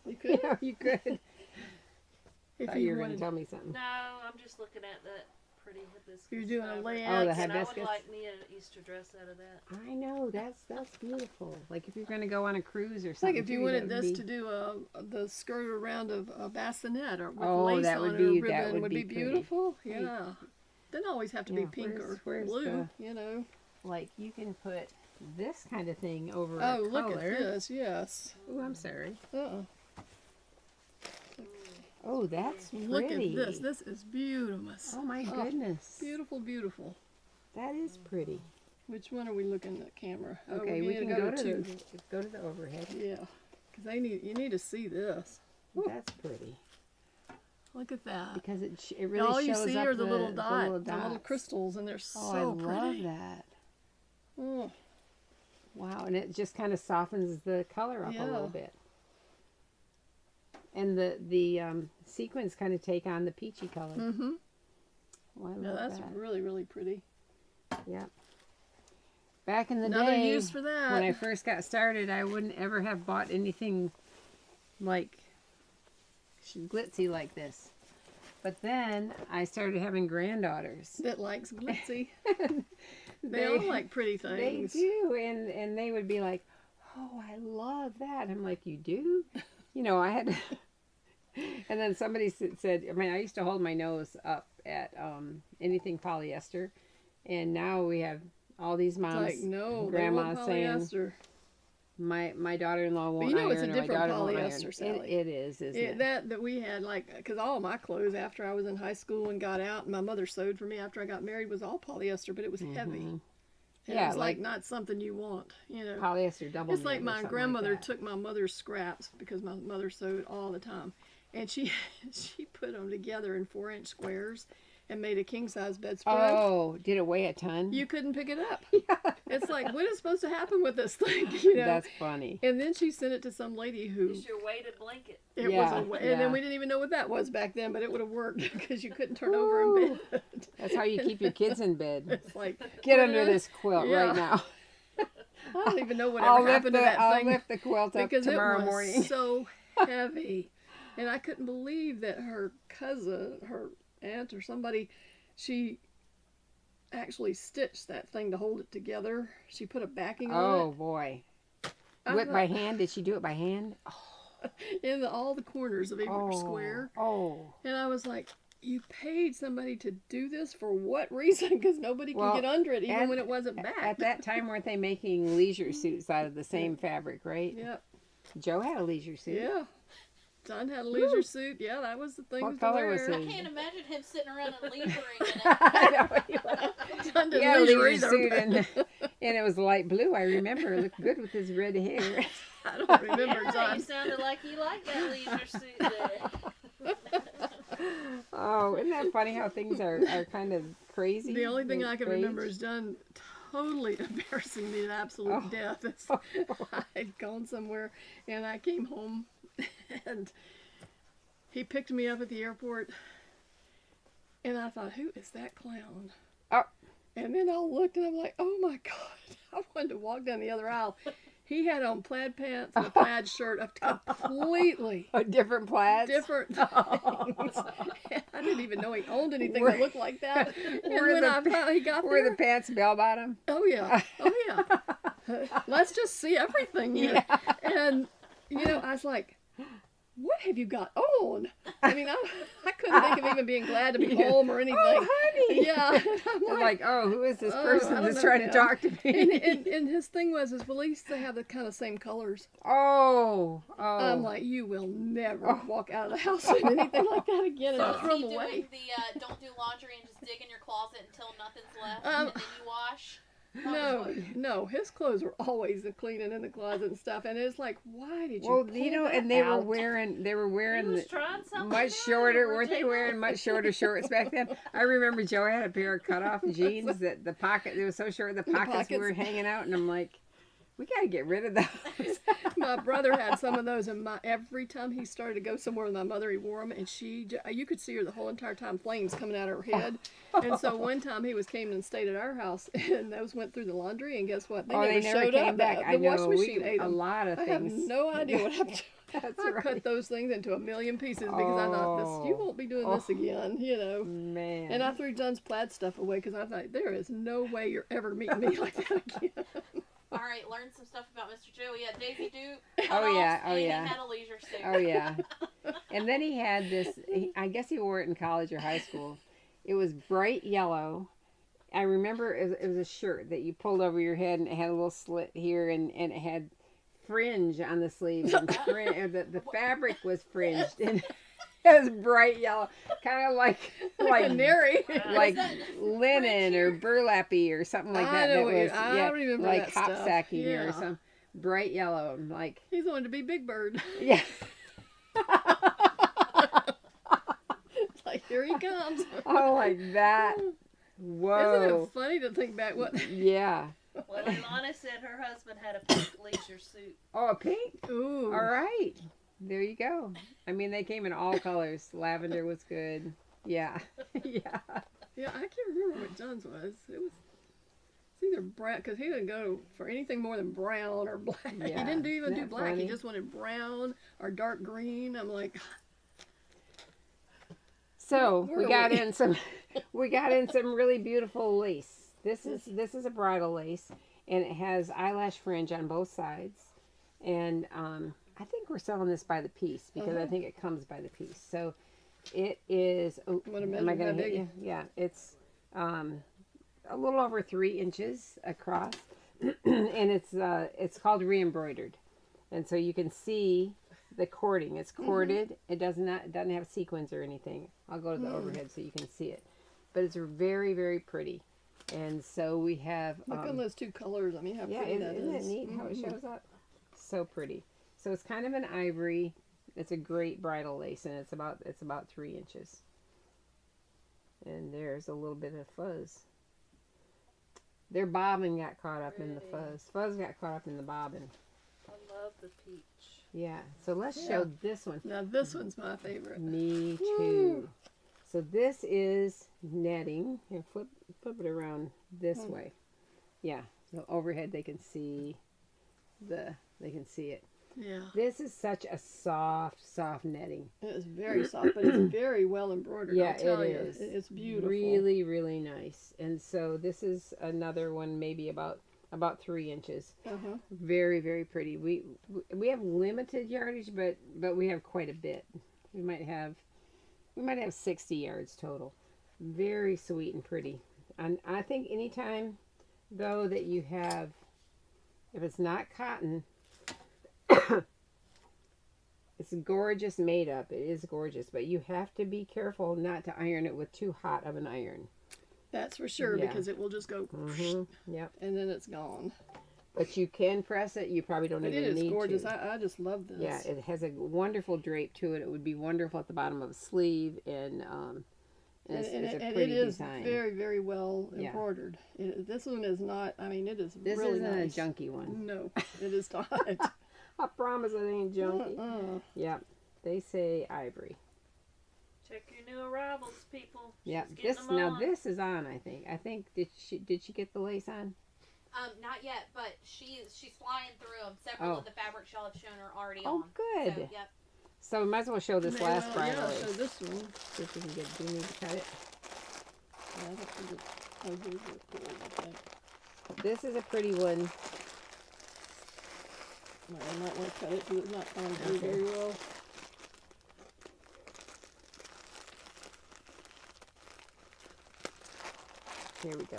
you
You
could
know, you could.
if
Thought you
you
were going to
wanted.
tell me something.
No, I'm just looking at that pretty hibiscus.
You're doing a
fabric.
layout.
Oh, the
And I would
hibiscus.
like me an Easter dress out of that.
I know, that's beautiful. Like if you're going to go on a cruise or
It's
something.
like if you
too,
wanted
that would
this
be-
to do the skirt around of a bassinet or with
Oh,
lace
that
on
would
it
be-
or
that
ribbon
would be pretty.
beautiful.
Hey.
Yeah. Doesn't always have to
Yeah,
be pink
where's-
or
where's
blue, you know.
like you can put this kind of thing over
Oh,
a
look
color.
at this, yes.
Oh, I'm sorry. Oh, that's pretty.
Look at this. This is beautiful.
Oh my
Oh,
goodness.
Beautiful, beautiful.
That is pretty.
Which one are we looking at camera? Oh,
Okay, we
need
can
to
go
to
to
two.
go to the overhead.
Yeah, because you need to see this. Woo.
That's pretty
Look at that.
because it really
All you
shows
see
up
are the little
the
dots,
little
the little
dots.
crystals, and they're
Oh,
so
I love
pretty.
that.
Oh,
Wow, and it just kind of softens the color up a little
Yeah.
bit. And the sequins kind of take on the peachy color.
mm-hmm.
Oh, I love
Yeah, that's
that.
really, really pretty.
Yep. Back in the
Another
day,
use for that.
when I first got started, I wouldn't ever have bought anything like glitzy like this. But then I started having granddaughters.
That likes glitzy. They
They-
all like pretty
They
things.
do, and they would be like, "Oh, I love that." I'm like, "You do?" You know, I had to. And then somebody said, I mean, I used to hold my nose up at anything polyester, and now we have all these
It's
moms,
like, no,
grandmas
they want
saying,
polyester.
my daughter-in-law won't
you know it's a
iron, and my
different
daughter won't iron.
polyester, Sally.
It is, isn't it?
That we had, like, because all my clothes after I was in high school and got out, and my mother sewed for me after I got married, was all polyester, but it was heavy. And
Yeah,
it was like
like
not something you want, you know.
Polyester double.
It's like
knit or
my
something
grandmother
like that.
took my mother's scraps because my mother sewed all the time, and she put them together in 4-inch squares and made a king size bedspread.
Oh, did it weigh a ton?
You couldn't pick it up. It's like, what is supposed to happen with this thing? You know.
That's funny.
And then she sent it to some lady who
It's your weighted blanket.
it
Yeah,
was and
yeah.
then we didn't even know what that was back then, but it would have worked because you couldn't turn over in bed.
That's how you keep your kids in bed.
It's like,
Get
put
under
it in.
this quilt
Yeah.
right now.
I don't even know
I'll
whatever
lift
happened to that
I'll
thing
lift the quilt up
because
tomorrow
it was
morning.
so heavy, and I couldn't believe that her cousin, her aunt or somebody, she actually stitched that thing to hold it together. She put a backing
Oh
on
boy.
it. I
What, by
thought-
hand? Did she do it by hand?
in all the corners of every square.
Oh.
And I was like, you paid somebody to do this for what reason? Because nobody
Well,
could get under it, even
at-
when it wasn't back.
At that time, weren't they making leisure suits out of the same fabric, right?
Yep.
Joe had a leisure suit.
Yeah. John had a leisure suit. Yeah, that was the thing
What
to
color
wear.
was
I
his?
can't imagine him sitting around and leisuring in it.
I know, he was-
John
he
didn't
had a
leisure
leisure
either.
suit,
but
and it was light blue. I remember. It looked good with his red hair.
I don't remember
Yeah,
John.
you sounded like you liked that leisure suit there.
Oh, isn't that funny how things are kind of crazy?
The only thing
with
I can
age?
remember is John totally embarrassing me to absolute
Oh.
death. I had gone somewhere and I came home and he picked me up at the airport and I thought, who is that clown?
Oh.
And then I looked and I'm like, oh my God. I wanted to walk down the other aisle. He had on plaid pants and a plaid shirt, of completely
A different plaids.
different things. I didn't even know he owned anything
Were-
that looked like that. And
were
when
the
I finally got
Were
there,
the pants bell bottom?
oh yeah, oh yeah. Let's just see everything here. And you know, I was like, what have you got on? I mean, I couldn't think of even being glad to be home or anything.
Oh, honey.
Yeah. I'm
They're like, oh, who is this
Oh,
person
I don't
that's
know
trying to
him.
talk to me?
and his thing was, his police, they have the kind of same colors.
Oh,
I'm like, you will never walk out of the house in anything like that again, and
So
I'll
is
throw
he
them away.
doing the don't do laundry and just dig in your closet until nothing's left
Um,
and then you wash?
No, his clothes were always clean and in the closet and stuff, and it's like, why did you?
well,
pull
you know,
that
and they
out?
were
He
wearing
was
the,
trying something
much
new,
shorter. Weren't they
Regina.
wearing much shorter shorts back then? I remember Joe had a pair of cut off jeans that the pocket, they were so short the pockets were
pockets.
hanging out, and I'm like, we got to get rid of those.
My brother had some of those, and every time he started to go somewhere with my mother, he wore them, and you could see her the whole entire time, flames coming out of her head. And so one time he came and stayed at our house, and those went through the laundry, and guess what? They never showed
came
up.
back.
The
I know
washing machine ate
a
them.
lot of
I have
things.
no idea what happened to
That's
I
right.
cut those things into a million pieces because I thought, this, you won't be doing this again, you know.
Man.
And I threw John's plaid stuff away because I thought, there is no way you're ever meeting me like that again.
All right, learn some stuff about Mr. Joe. He had Daisy Duke.
Oh, yeah,
cutoffs,
oh,
and
yeah.
He had a leisure suit.
Oh yeah, and then he had this. I guess he wore it in college or high school. It was bright yellow. I remember it was a shirt that you pulled over your head, and it had a little slit here, and it had fringe on the sleeves. And the fabric was fringed, and it was bright yellow, kind of like
Canary.
like
that
linen or burlappy or something like
I
that.
know
That
what
was
I remember
like
that
hop
stuff.
sacking
Yeah.
or some bright yellow. I'm like,
He's wanted to be Big Bird.
yeah.
It's like, here he comes.
Oh, like that.
Isn't
Whoa.
it funny to think back what?
Yeah.
Well, Ilana said her husband had a pink leisure suit.
Oh, a pink?
Ooh.
All right. There you go. I mean, they came in all colors. Lavender was good. Yeah. Yeah.
Yeah, I can't remember what John's was. It was. either brown, because he didn't go for anything more than brown or black.
Yeah.
He didn't even
Isn't
do
that
black.
funny?
He just wanted brown or dark green. I'm like,
So
Where
we
are
got
we?
in some, we got in some really beautiful lace. This is a bridal lace, and it has eyelash fringe on both sides. And I think we're selling this by the piece because I think it comes by the piece. So it is. Oh,
What a
am I
measure,
going
how
to hit
big?
you? Yeah, it's a little over 3 inches across, and it's called re-embroidered, and so you can see the cording. It's corded. It doesn't have sequins or anything. I'll go to the overhead so you can see it, but it's very, very pretty. And so we have
look at those two colors. I mean, how
yeah,
pretty that
isn't it
is.
neat how it shows up? So pretty. So it's kind of an ivory. It's a great bridal lace, and it's about 3 inches. And there's a little bit of fuzz. Their bobbin got caught up in the fuzz. Fuzz got caught up in the bobbin.
I love the peach.
Yeah. So let's show this one.
Now this one's my favorite.
Me too. So this is netting. Here, flip it around this way. Yeah. So overhead they can see it.
Yeah.
This is such a soft netting.
It is very soft, but it's very well embroidered.
Yeah,
I'll tell
it
you.
is.
It's beautiful.
Really, really nice. And so this is another one, maybe about 3 inches.
Uh-huh.
Very, very pretty. We have limited yardage, but we have quite a bit. We might have 60 yards total. Very sweet and pretty. And I think anytime though that you have, if it's not cotton, it's gorgeous made up. It is gorgeous, but you have to be careful not to iron it with too hot of an iron.
That's for sure,
Yeah.
because it will just go,
Yep.
and then it's gone.
But you can press it. You probably don't
But
even
it is
need
gorgeous.
to.
I just love this.
Yeah, it has a wonderful drape to it. It would be wonderful at the bottom of a sleeve, and it's a
and
pretty
it is
design.
very, very well
Yeah.
embroidered. This one is not. I mean, it is
This
really
isn't
nice.
a junky one.
No, it is not.
I promise it ain't junky.
Uh-uh.
Yep. They say ivory.
Check your new arrivals, people.
Yep.
She's getting
This
them
now
on.
this is on. I think did she get the lace on?
Not yet, but she's flying through them. Several
Oh.
of the fabrics y'all have shown are already
Oh,
on.
good.
So, yep.
So we might as well show this last
Well,
bridal
yeah,
lace.
so this one.
See if we can get. Do we need to cut it?
Yeah, I don't think it's. Oh, here's the cord, I think.
This is a pretty one.
I might want to cut it because it's not coming through
Okay.
very well.
Here we go.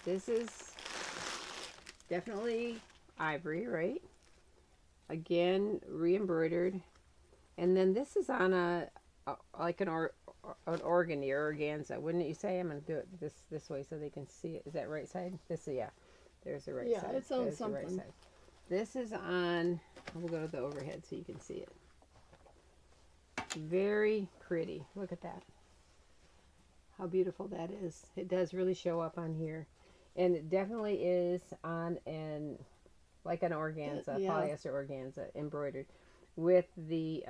This is definitely ivory, right? Again, re-embroidered. And then this is on an organdy or organza, wouldn't you say? I'm going to do it this way so they can see it. Is that right side? Yeah. There's the right
Yeah,
side.
it's on
There's the right
something.
side. This is on, we'll go to the overhead so you can see it. Very pretty. Look at that. How beautiful that is. It does really show up on here. And it definitely is on like an organza,
Yeah.
polyester organza, embroidered with the,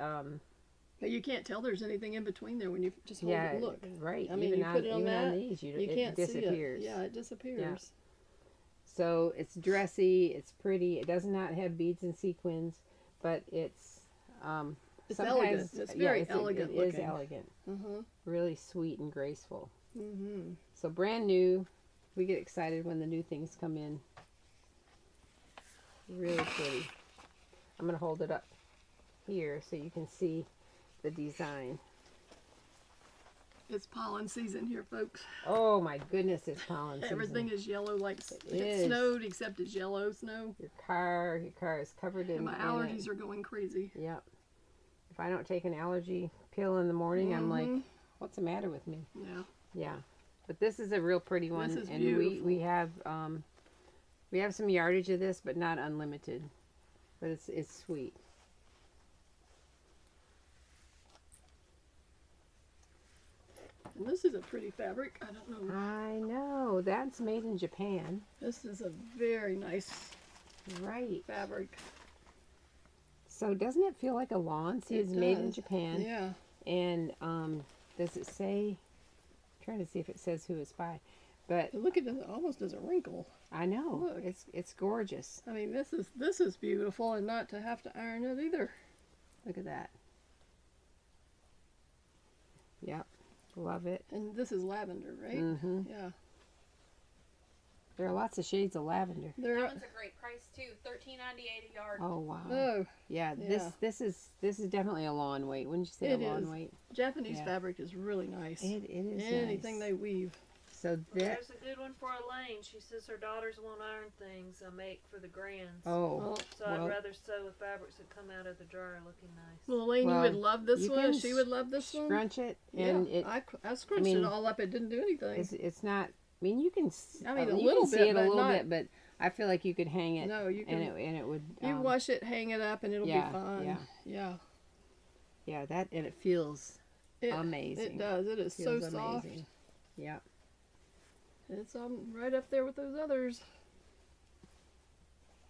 But you can't tell there's anything in between there when you just hold
yeah,
it. Look.
right.
I mean,
even
you put it on
even on
that,
these,
You
it
can't
disappears.
see it. Yeah, it disappears.
So it's dressy, it's pretty. It does not have beads and sequins, but it's
It's
sometimes-
elegant. It's very elegant
It is
looking.
elegant.
Uh-huh.
Really sweet and graceful.
Mm-hmm.
So brand new. We get excited when the new things come in. Really pretty. I'm going to hold it up here so you can see the design.
It's pollen season here, folks.
Oh my goodness, it's pollen season.
Everything is yellow, like
It
it
is.
snowed, except it's yellow snow.
Your car is covered in
And my
in
allergies
it.
are going crazy.
Yep. If I don't take an allergy pill in the morning, I'm like,
Mhm.
what's the matter with me?
Yeah.
Yeah. But this is a real pretty one,
is
and
beautiful.
we have some yardage of this, but not unlimited. But it's sweet.
And this is a pretty fabric. I don't know.
I know. That's made in Japan.
This is a very nice
Right.
fabric.
So doesn't it feel like a lawn? See, it's made in
does.
Japan.
Yeah.
And does it say? I'm trying to see if it says who it's by. But
Look at it, almost as a wrinkle.
I know
Look.
it's gorgeous.
I mean, this is beautiful, and not to have to iron it either.
Look at that. Yep, love it.
And this is lavender, right?
Mm-hmm.
Yeah.
There are lots of shades of lavender.
That
There.
one's a great price too. $13.98 a yard.
Oh wow.
Oh,
Yeah,
Yeah.
this is definitely a lawn weight. Wouldn't you say
It
a lawn
is.
weight?
Japanese
Yeah.
fabric is really nice.
It is
Anything
nice.
they weave.
So that
There's a good one for Elaine. She says her daughters won't iron things I make for the grands.
oh
So
well,
I'd rather sew with fabrics that come out of the dryer looking nice.
Well, Elaine,
Well,
you would love this
you
one.
can
She would love this one.
scrunch it
Yeah,
and it
I scrunched
mean,
it all up. It didn't do anything.
it's not. I mean, you can.
I mean, a
you
little
can see
bit,
it a
but
little
not-
bit, but I feel like you could hang it.
No, you can.
and it would.
You wash it, hang it up, and it'll
yeah,
be fine.
yeah.
Yeah.
Yeah, that and it feels
It,
amazing.
It does. It is so
Feels
soft.
amazing. Yeah.
It's right up there with those others.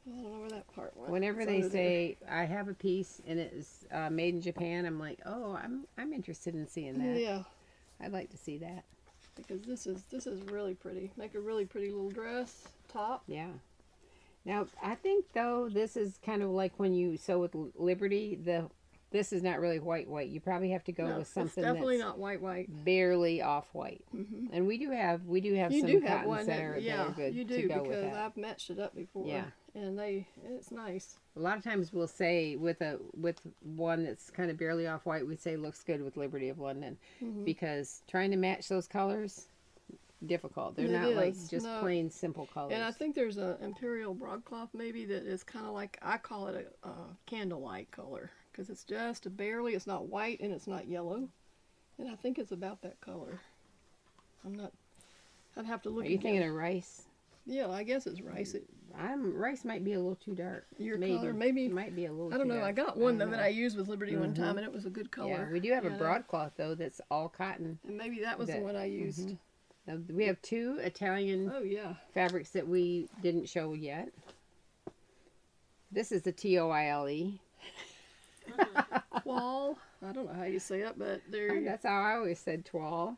I don't know where that part went.
Whenever
It's
they
under there.
say I have a piece and it's made in Japan, I'm like, oh, I'm interested in seeing that.
Yeah,
I'd like to see that.
because this is really pretty. Make a really pretty little dress top.
Yeah. Now I think though this is kind of like when you sew with Liberty. This is not really white. You probably have to go
No,
with something
it's definitely
that's
not white.
barely off white.
Mm-hmm.
And we do have
You
some
do have
cottons
one
that are good
you
to
do
go with
because
that.
I've matched it up before.
Yeah.
And it's nice.
A lot of times we'll say with one that's kind of barely off white, we say looks good with Liberty of London,
Mhm.
because trying to match those colors, difficult. They're
It
not like
is.
just
No.
plain simple colors.
And I think there's a imperial broadcloth maybe that is kind of like, I call it a candlelight color, because it's just barely, it's not white and it's not yellow, and I think it's about that color. I'd have to look.
Are you
again.
thinking of rice?
Yeah, I guess it's rice.
Rice might be a little too dark.
Your
maybe.
color, maybe.
It might be a little.
I don't
too
know.
dark.
I got one
don't
that
know.
I used with Liberty one
Mhm.
time, and it was a good color.
Yeah, we do have a
you know?
broadcloth though that's all cotton.
And maybe that was the
that-
one I used.
Now, we have two Italian
Oh yeah.
fabrics that we didn't show yet. This is the TOILE.
Wall. I don't know how you say it, but there.
That's how I always said toile.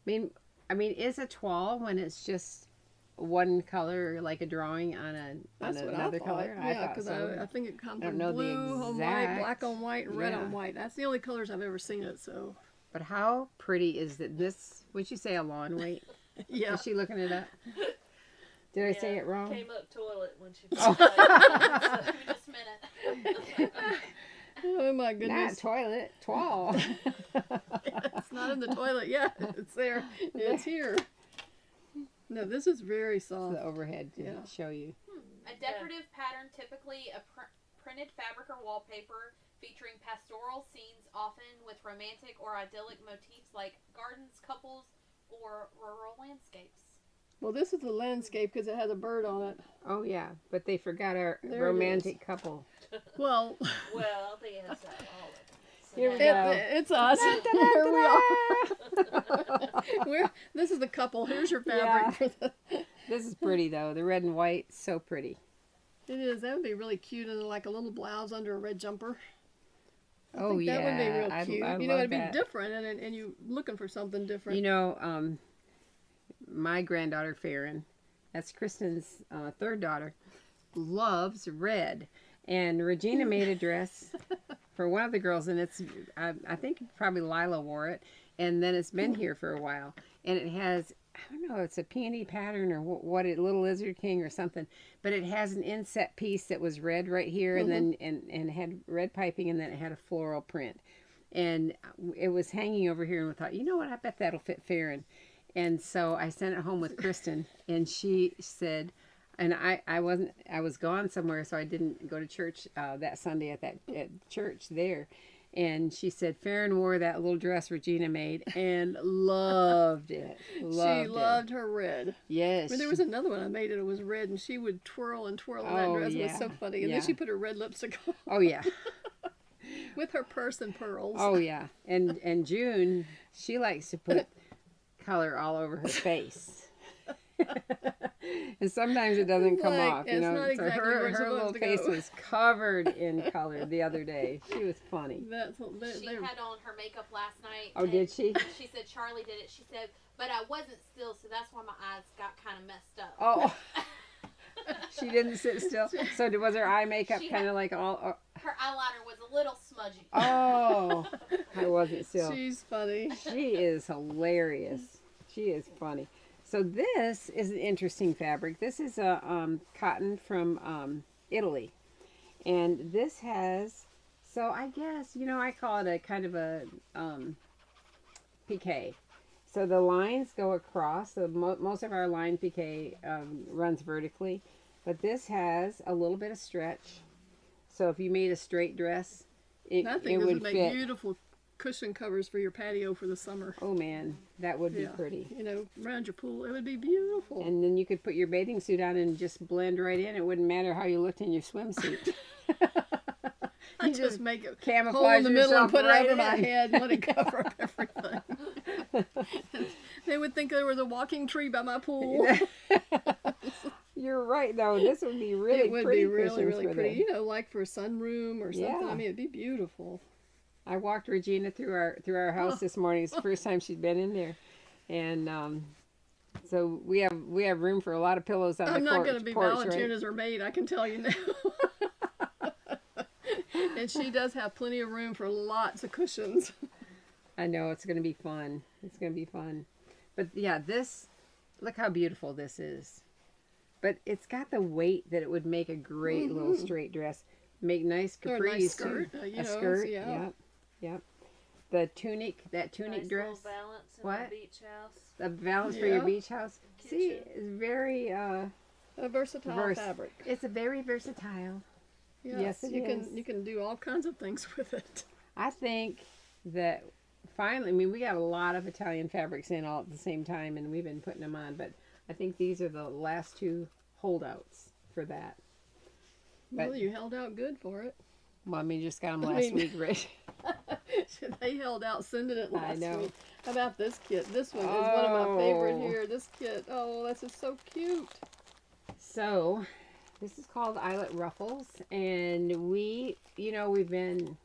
I mean, is a toile when it's just one color, like a drawing on
That's what
another
I thought.
color?
Yeah,
thought
because
so.
I think it comes
I don't
in
know the
blue on white,
exact-
black on white, and red on
yeah.
white. That's the only colors I've ever seen it. So
But how pretty is it? This, would you say a lawn weight?
yeah.
Is she looking it up? Did I say it wrong?
Came up toilet when she
Oh.
Give me just a minute.
Oh my
Not
goodness.
toilet, toile.
It's not in the toilet yet. It's there. It's here. No, this is very soft.
the overhead to
Yeah.
show you.
A decorative pattern, typically a printed fabric or wallpaper, featuring pastoral scenes, often with romantic or idyllic motifs like gardens, couples, or rural landscapes.
Well, this is a landscape because it has a bird on it.
Oh yeah, but they forgot our
There it
romantic couple.
Well,
Well, they have that all of them. So
Here we
now-
go.
it's us. Here we are. This is the couple. Here's your fabric. For the,
This is pretty though. The red and white, so pretty.
it is. That would be really cute, and like a little blouse under a red jumper. I
Oh
think that would be
yeah,
real cute.
I
You know,
love
it'd be
that.
different, and you looking for something different.
You know, my granddaughter Farron, that's Kristen's third daughter, loves red. And Regina made a dress for one of the girls, and I think probably Lila wore it, and then it's been here for a while. And it has, I don't know, it's a peony pattern or what it, Little Lizard King or something, but it has an inset piece that was red right here, and then and had red piping, and then it had a floral print. And it was hanging over here, and we thought, you know what, I bet that'll fit Farron. And so I sent it home with Kristen, and she said, and I was gone somewhere, so I didn't go to church that Sunday at church there. And she said Farron wore that little dress Regina made and loved it.
She
Loved
loved her red.
Yes.
I mean, there was another one I made, and it was red, and she would twirl and twirl on that
Oh,
dress. It was
yeah.
so funny. And
Yeah.
then she put her red lipstick on
Oh yeah.
with her purse and pearls.
Oh yeah. And June, she likes to put color all over her face. And sometimes it doesn't come
Like,
off,
it's not
So
exactly
her
where it's
little
supposed to
face
go.
was covered in color the other day. She was funny.
That's what
She had on her makeup last night.
Oh,
and
did she?
She said Charlie did it. She said, but I wasn't still, so that's why my eyes got kind of messed up.
Oh. She didn't sit still. So was her eye makeup
She
kind
had-
of like all?
Her eyeliner was a little smudgy.
Oh, I wasn't still.
She's funny.
She is hilarious. She is funny. So this is an interesting fabric. This is a cotton from Italy, and this has. So I guess I call it a kind of a piqué. So the lines go across. So most of our line piqué runs vertically, but this has a little bit of stretch. So if you made a straight dress, it
I think this
would
would make
fit.
beautiful cushion covers for your patio for the summer.
Oh man, that would be
Yeah.
pretty.
Around your pool, it would be beautiful.
And then you could put your bathing suit on and just blend right in. It wouldn't matter how you looked in your swimsuit.
I
You
just make a
camouflage
hole in the middle and
yourself
put it
right
over my
in.
head and let it cover up everything. They would think there was a walking tree by my pool.
You're right, though. This would be really
It would
pretty
be really,
cushions
really
for
pretty.
them.
Like for a sunroom or something.
Yeah.
I mean, it'd be beautiful.
I walked Regina through our house this morning. It's the first time she'd been in there, and so we have room for a lot of pillows on
I'm
the
not
porch.
going to be volunteering as her maid, I can tell you now. And she does have plenty of room for lots of cushions.
I know it's going to be fun. It's going to be fun. But yeah, look how beautiful this is. But it's got the weight that it would make a great little straight dress. Make nice
Or
capris
a nice skirt,
too.
you
A
know,
skirt,
yeah.
Yep. The tunic, that tunic
Nice
dress.
little balance in
What?
the beach house.
The balance for your
Yeah.
beach house. See,
Kitchen.
it's very
A versatile fabric.
It's a very versatile. Yes, it
you
is.
can do all kinds of things with it.
I think that finally, I mean, we got a lot of Italian fabrics in all at the same time, and we've been putting them on, but I think these are the last two holdouts for that. But,
Well, you held out good for it.
well, I mean, just got them
I
last
mean-
week, right?
They held out sending it
I
last
know.
week. How about this kit? This one is one of my favorite
Oh.
here. This kit, oh, that's just so cute.
So, this is called Eyelet Ruffles, and we've been,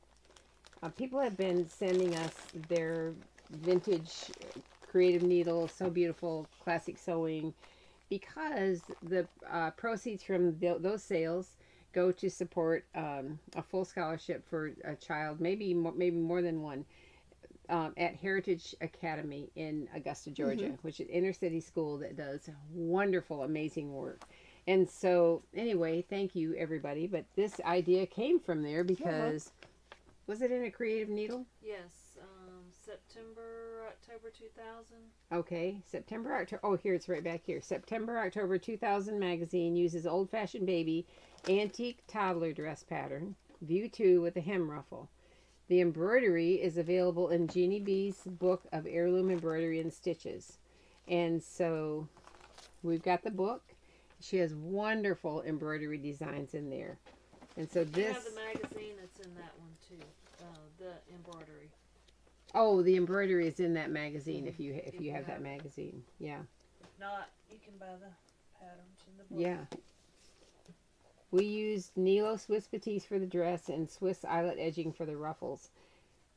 people have been sending us their vintage creative needles, so beautiful, classic sewing, because the proceeds from those sales go to support a full scholarship for a child, maybe more than one, at Heritage Academy in Augusta, Georgia, which is an inner city school that does wonderful, amazing work. And so, anyway, thank you, everybody. But this idea came from there because, was it in a creative needle?
Yes, October 2000.
Okay, September, October. Oh, here, it's right back here. September, October 2000 magazine uses old-fashioned baby antique toddler dress pattern, view 2 with a hem ruffle. The embroidery is available in Jeannie B's book of heirloom embroidery and stitches. And so, we've got the book. She has wonderful embroidery designs in there. And so
You
this...
have the magazine that's in that one too. The embroidery.
Oh, the embroidery is in that magazine if you
you
have that
have it.
magazine. Yeah.
If not, you can buy the patterns in the book.
Yeah. We used Nilo Swiss Batiste for the dress and Swiss Eyelet edging for the ruffles.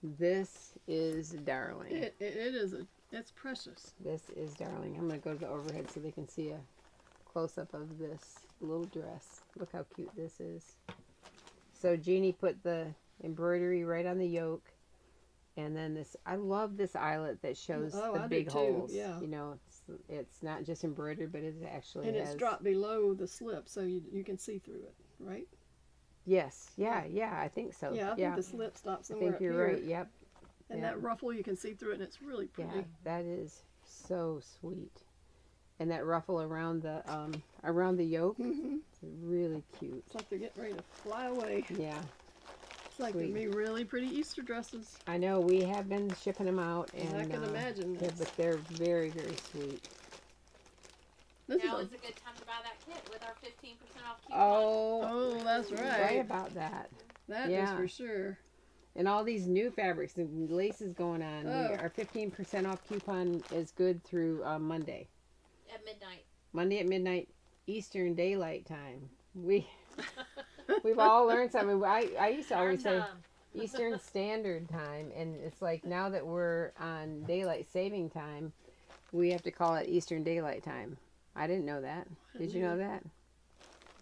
This is darling.
It is it's precious.
This is darling. I'm going to go to the overhead so they can see a close-up of this little dress. Look how cute this is. So Jeannie put the embroidery right on the yoke. And then this, I love this eyelet that shows
Oh,
the
I do
big
too,
holes.
yeah.
It's not just embroidered, but it actually
And
has.
it's dropped below the slip so you can see through it, right?
Yes, yeah, I think so.
Yeah, I think the slip stops
I
somewhere
think
up
you're
here.
right. Yep.
And
yeah.
that ruffle, you can see through it, and it's really
Yeah,
pretty.
that is so sweet. And that ruffle around the yoke, it's really cute.
It's like they're getting ready to fly away.
Yeah,
It's like
Sweet.
they're really pretty Easter dresses.
I know we have been shipping them out, and
I can imagine
yeah,
this.
but they're very, very sweet.
This
Now
is
is a good time to buy that kit with our 15% off coupon.
Oh,
that's
right
right.
about that.
That is
yeah.
for sure.
And all these new fabrics and laces going on.
Oh.
Our 15% off coupon is good through Monday.
At midnight.
Monday at midnight, Eastern Daylight Time. We've all learned something. I used to always say
Time.
Eastern Standard Time, and it's like now that we're on Daylight Saving Time, we have to call it Eastern Daylight Time. I didn't know that. Did you know that?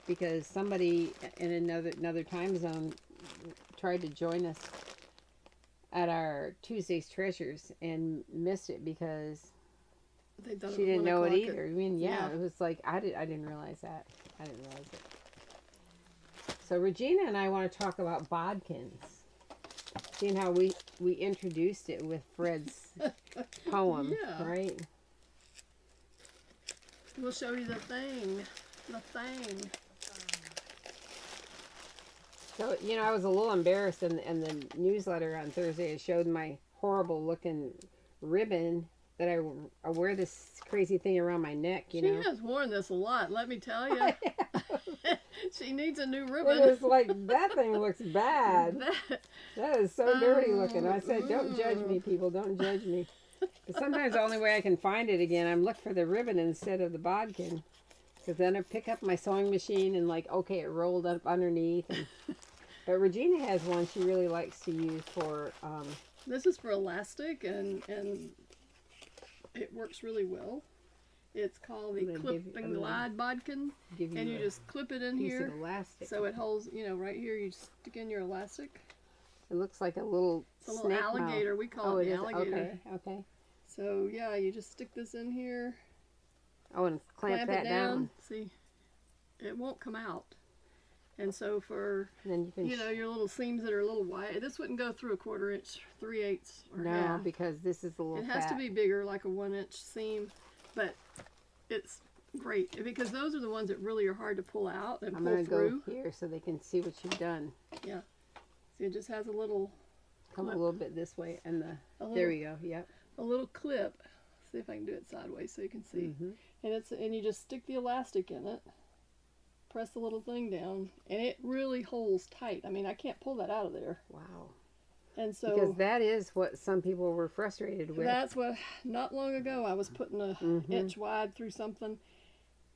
Because somebody in another time zone tried to join us at our Tuesday's Treasures and missed it because
They thought
she
was
didn't
1
know it
o'clock
either. I mean, yeah,
yeah.
it was like I didn't realize that. I didn't realize it. So Regina and I want to talk about bodkins. Seeing how we introduced it with Fred's poem,
Yeah.
right?
We'll show you the thing. The thing.
So, you know, I was a little embarrassed in the newsletter on Thursday. It showed my horrible looking ribbon that I wear this crazy thing around my neck, you
She
know.
has worn this a lot, let me tell you. She needs a new
It
ribbon.
was like, that thing looks bad.
That-
That is so dirty looking. I said, don't judge me, people. Don't judge me. But sometimes the only way I can find it again, I'm looking for the ribbon instead of the bodkin. Because then I pick up my sewing machine and like, okay, it rolled up underneath. But Regina has one she really likes to use for,
This is for elastic and it works really well. It's called the
I'm gonna
Clip
give you-
and
I'm gonna
Glide Bodkin.
give you
And you
a
just clip it in
piece
here.
of elastic.
So it holds, you know, right here you stick in your elastic.
It looks like a little
It's a little
snake
alligator.
mouth.
We call it the
is?
alligator.
Okay.
So yeah, you just stick this in here,
Oh, and clamp that
it down. See, it won't come out. And so for,
And then you can
you know, your little seams that are a little wide, this wouldn't go through a 1/4 inch, 3/8 or
no,
half.
because this is a little
It has
fat.
to be bigger, like a 1 inch seam, but it's great because those are the ones that really are hard to pull out and
I'm
pull
going to go
through.
here so they can see what you've done.
See, it just has a little,
Come a
Clip.
little bit this way, and
a
there
little,
we go. Yep.
a little clip. See if I can do it sideways so you can see.
hmm
And you just stick the elastic in it, press the little thing down, and it really holds tight. I mean, I can't pull that out of there.
Wow.
And so
Because that is what some people were frustrated with.
that's what, not long ago, I was putting a
Mhm.
inch wide through something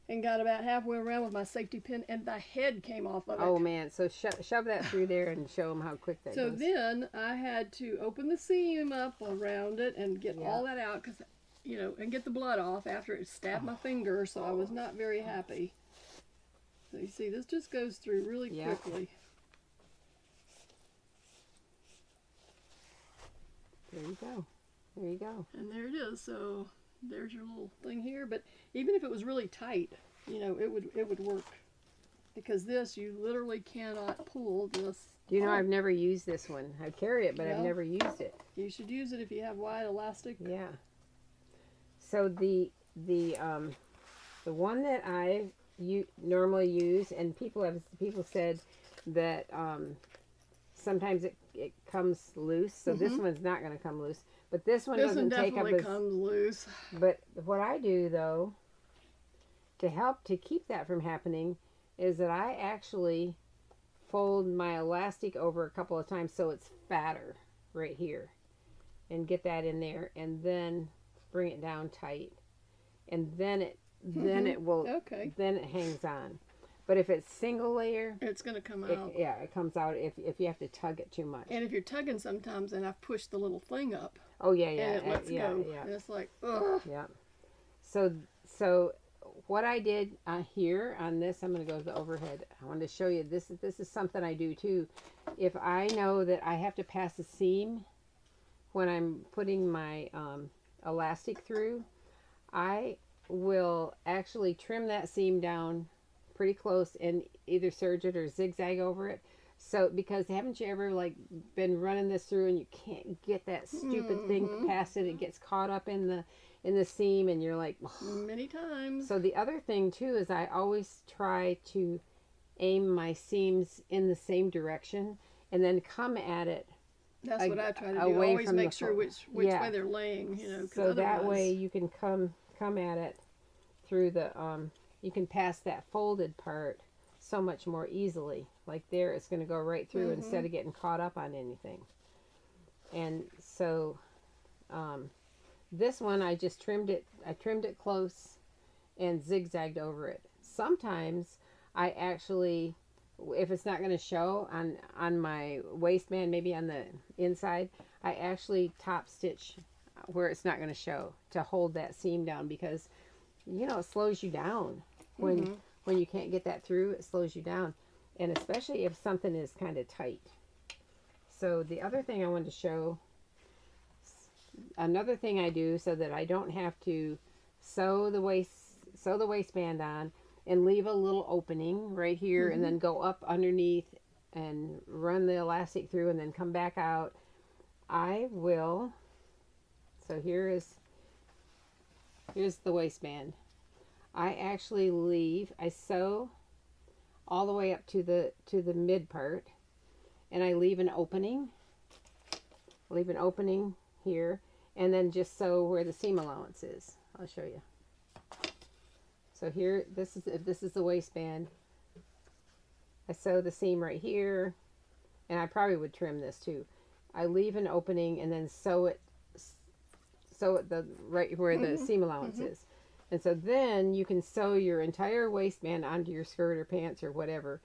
and got about halfway around with my safety pin, and the head came off of it.
Oh man! So shove that through there and show them how quick that
So
goes.
then I had to open the seam up around it and get
Yeah.
all that out, because, you know, and get the blood off after it stabbed my finger, so I was not very happy. So you see, this just goes through really
Yeah.
quickly.
There you go. There you go.
And there it is. So there's your little thing here. But even if it was really tight, you know, it would work. Because this, you literally cannot pull this.
Do you know
off.
I've never used this one? I carry it, but I've
Yeah.
never used it.
You should use it if you have wide elastic.
Yeah. So the one that normally use, and people said that sometimes it comes loose. So this one's not going to come loose. But this one
This one
doesn't take up
definitely
as.
comes loose.
But what I do though, to help to keep that from happening, is that I actually fold my elastic over a couple of times so it's fatter right here, and get that in there, and then bring it down tight, and then it will
Okay.
then it hangs on. But if it's single layer,
It's going to come
it,
out.
yeah, it comes out if you have to tug it too much.
And if you're tugging sometimes, and I've pushed the little thing up,
Oh yeah,
and it lets
yeah,
go.
yeah.
And it's like, ugh.
Yeah. So what I did here on this, I'm going to go to the overhead. I wanted to show you this is something I do too. If I know that I have to pass a seam when I'm putting my elastic through, I will actually trim that seam down pretty close and either serge it or zigzag over it. So, because haven't you ever like been running this through and you can't get that stupid thing past it? It gets caught up in the seam, and you're like,
Many times.
So the other thing too is I always try to aim my seams in the same direction and then come at it.
That's what I try to do.
away
Always
from the
make sure
fold.
which
Yeah.
way they're laying, you know. 'Cause
So that
otherwise-
way you can come at it through the you can pass that folded part so much more easily. Like there, it's going to go right through instead of getting caught up on anything. And so this one I just trimmed it. I trimmed it close and zigzagged over it. sometimes I actually, if it's not going to show on my waistband, maybe on the inside, I actually top stitch where it's not going to show to hold that seam down, because it slows you down when you can't get that through. It slows you down, and especially if something is kind of tight. So the other thing I wanted to show, another thing I do so that I don't have to sew the waistband on and leave a little opening right here, and then go up underneath and run the elastic through and then come back out. I will, so here's the waistband. I actually I sew all the way up to the mid part, and I leave an opening here, and then just sew where the seam allowance is. I'll show you. So here, this is the waistband. I sew the seam right here, and I probably would trim this too. I leave an opening and then sew it right where the seam allowance is. And so then you can sew your entire waistband onto your skirt or pants or whatever,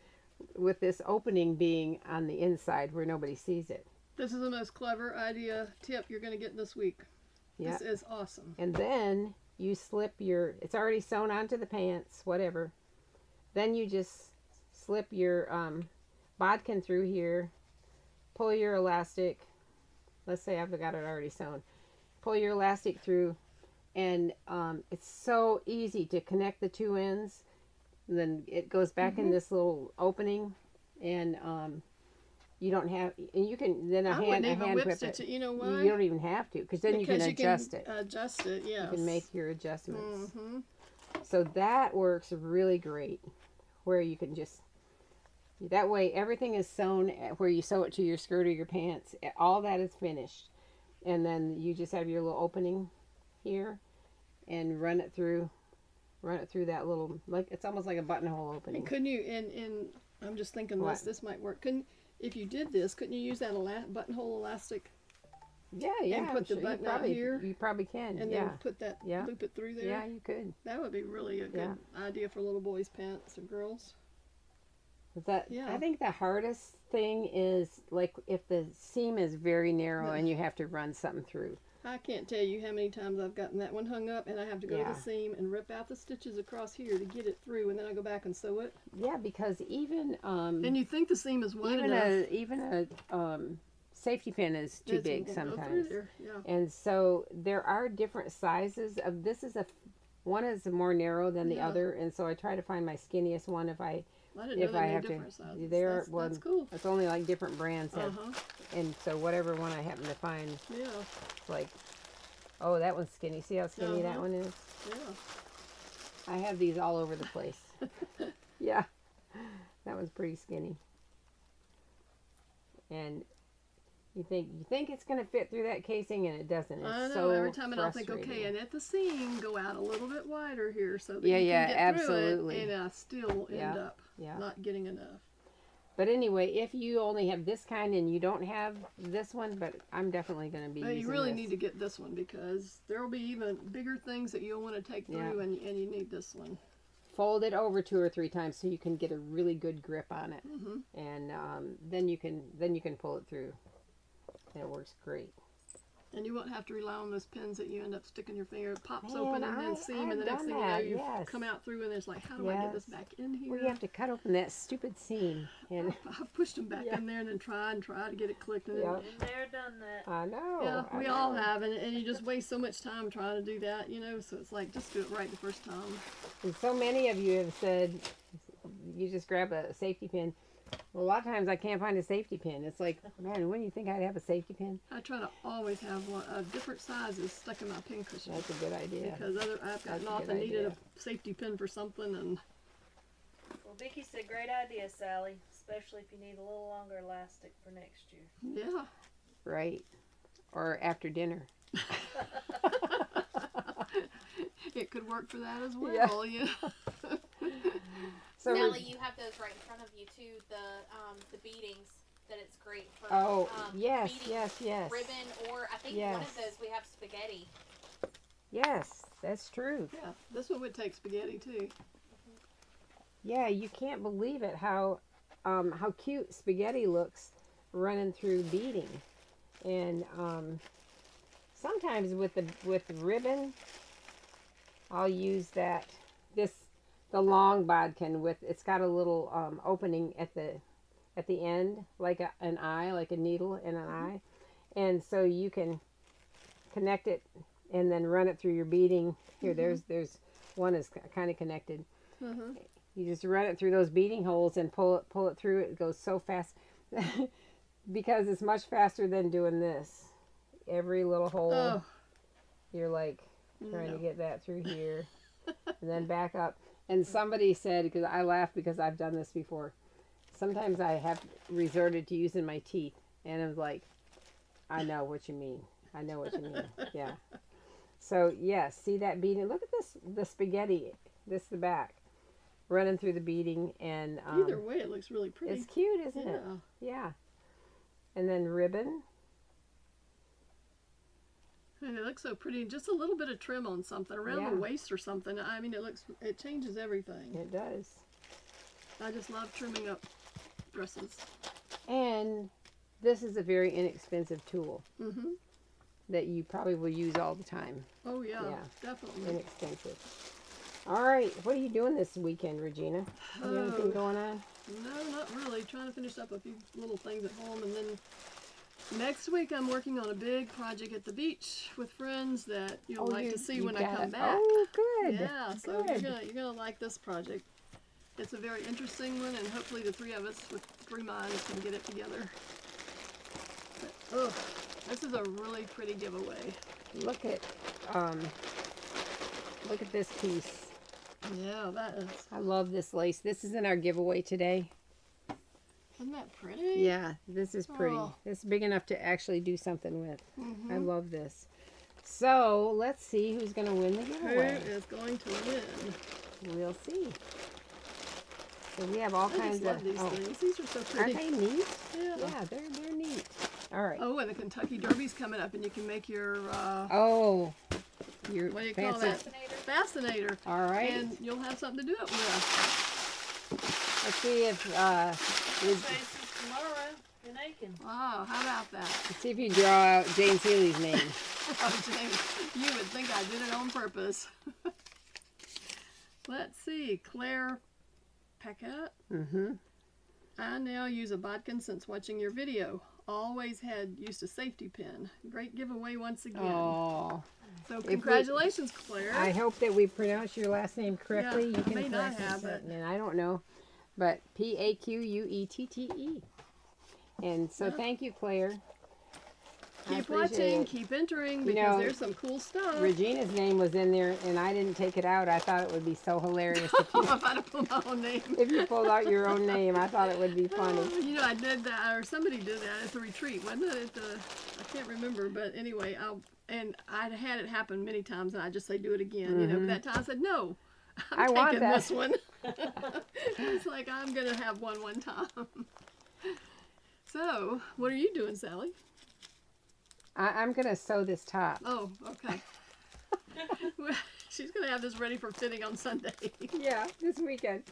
with this opening being on the inside where nobody sees it.
This is the most clever idea tip you're going to get this week. Yeah. This is awesome.
And then you slip it's already sewn onto the pants, whatever. Then you just slip your bodkin through here, pull your elastic. Let's say I've got it already sewn. Pull your elastic through, and it's so easy to connect the two ends. And then it goes back in this little opening, and you don't have, and you can then a hand whip it.
You know why?
You don't even have to, because then you can adjust it.
Adjust it, yes.
You can make your adjustments. So that works really great, where you can just, that way everything is sewn where you sew it to your skirt or your pants. All that is finished, and then you just have your little opening here, and run it through that little, like, it's almost like a buttonhole opening.
And couldn't you? And I'm just thinking this might work. If you did this, couldn't you use that buttonhole elastic?
Yeah.
And put the button out here.
You probably can.
And then put that, loop it through there.
Yeah, you could.
That would be really a good idea for little boys' pants or girls.
I think the hardest thing is, like, if the seam is very narrow and you have to run something through.
I can't tell you how many times I've gotten that one hung up, and I have to go to the seam and rip out the stitches across here to get it through, and then I go back and sew it.
Yeah, because even
and you think the seam is wide enough.
Even a safety pin is too big sometimes.
Yeah.
And so there are different sizes of this. One is more narrow than the other, and so I try to find my skinniest one if I have to.
Sizes.
That's
cool.
It's only like different brands have, and so whatever one I happen to find.
Yeah.
It's like, oh, that one's skinny. See how skinny that one is?
Yeah.
I have these all over the place. Yeah, that one's pretty skinny. And you think it's going to fit through that casing, and it doesn't. It's
I know.
so
every time, and I'll think, okay, and at the seam, go out a little bit wider here so that you can get
absolutely.
through it, and I still end up not getting enough.
But anyway, if you only have this kind and you don't have this one, but I'm definitely going to be using
you really
this.
need to get this one, because there will be even bigger things that you'll want to take through, and you need this one.
Fold it over 2 or 3 times so you can get a really good grip on it, and then you can pull it through. And it works great.
And you won't have to rely on those pins that you end up sticking your finger. It pops open and then seam, and the next thing you know, you've come out through, and it's like, how do I get this back in here?
Well, you have to cut open that stupid seam. And
I've pushed them back in there and then try to get it clicked. And
Been there, done that.
I know.
Yeah, we all have, and you just waste so much time trying to do that, so it's like, just do it right the first time.
And so many of you have said, you just grab a safety pin. Well, a lot of times I can't find a safety pin. It's like, man, when do you think I'd have a safety pin?
I try to always have one of different sizes stuck in my pin cushion.
That's a good idea.
Because I've gotten off and needed a safety pin for something. And
well, Vicki said, great idea, Sally, especially if you need a little longer elastic for next year.
Yeah.
Right. Or after dinner.
It could work for that as well, yeah.
So Sally, you have those right in front of you too. The beadings, that it's great for.
Yes.
Ribbon, or I think one of those we have spaghetti.
Yes, that's true.
Yeah, this one would take spaghetti too.
Yeah, you can't believe it how cute spaghetti looks running through beading. And sometimes with the ribbon, I'll use the long bodkin with, it's got a little opening at the end, like an eye, like a needle in an eye. And so you can connect it and then run it through your beading. Here, there's one is kind of connected. You just run it through those beading holes and pull it through. It goes so fast because it's much faster than doing this. Every little hole, you're like trying to get that through here and then back up. And somebody said, because I laugh because I've done this before, sometimes I have resorted to using my teeth, and I was like, I know what you mean. I know what you mean. Yeah. So yes, see that beading? Look at this, the spaghetti. This is the back, running through the beading, and
either way, it looks really pretty.
it's cute, isn't it? Yeah. And then ribbon.
And it looks so pretty. Just a little bit of trim on something around the waist or something. I mean, it changes everything.
It does.
I just love trimming up dresses.
And this is a very inexpensive tool that you probably will use all the time.
Oh yeah, definitely.
Inexpensive. All right, what are you doing this weekend, Regina? You got anything going on?
No, not really. Trying to finish up a few little things at home, and then next week I'm working on a big project at the beach with friends that you'll like to see when I come back.
Oh, good.
Yeah, so
good.
you're gonna like this project. It's a very interesting one, and hopefully the three of us with three minds can get it together. But, this is a really pretty giveaway.
Look at this piece.
Yeah, that is.
I love this lace. This is in our giveaway today.
Isn't that pretty?
Yeah, this is pretty.
Oh.
It's big enough to actually do something with. I love this. So let's see who's going to win the giveaway.
Who is going to win?
We'll see. So we have all
I
kinds
just love
of.
these things. These are so pretty.
Aren't they neat?
Yeah.
Yeah, they're neat. All right.
Oh, and the Kentucky Derby's coming up, and you can make your
Your
what do you
fancy.
call that? Fascinator.
All right.
And you'll have something to do it with.
Let's see if
Faces tomorrow in Aiken.
Oh, how about that?
let's see if you draw out Jane Seeley's name.
Oh, James, you would think I did it on purpose. Let's see, Claire Paquette. I now use a Bodkin since watching your video. Always used a safety pin. Great giveaway once again.
Oh.
So congratulations, Claire.
I hope that we pronounce your last name correctly.
Yeah,
you can
may not
correct me,
have it.
and I don't know, but Paquette. And so thank you, Claire. I
Keep
appreciate
watching,
it.
keep entering,
You
because
know,
there's some cool stuff.
Regina's name was in there, and I didn't take it out. I thought it would be so hilarious
If I'd pulled my own name.
if you pulled out your own name. I thought it would be funny.
You know, I did that, or somebody did that at the retreat, wasn't it? At the, I can't remember, but anyway, I had it happen many times, and I just say do it again. You know, but that time I said no. I'm
want
taking
that.
this one. It's like I'm gonna have one time. So, what are you doing, Sally?
I'm going to sew this top.
Oh, okay. Well, she's gonna have this ready for fitting on Sunday.
Yeah, this weekend.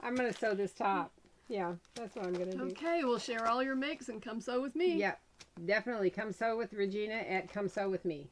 I'm going to sew this top. Yeah, that's what I'm going to do.
Okay, we'll share all your makes and come sew with me.
Yeah, definitely. Come sew with Regina at Come Sew With Me.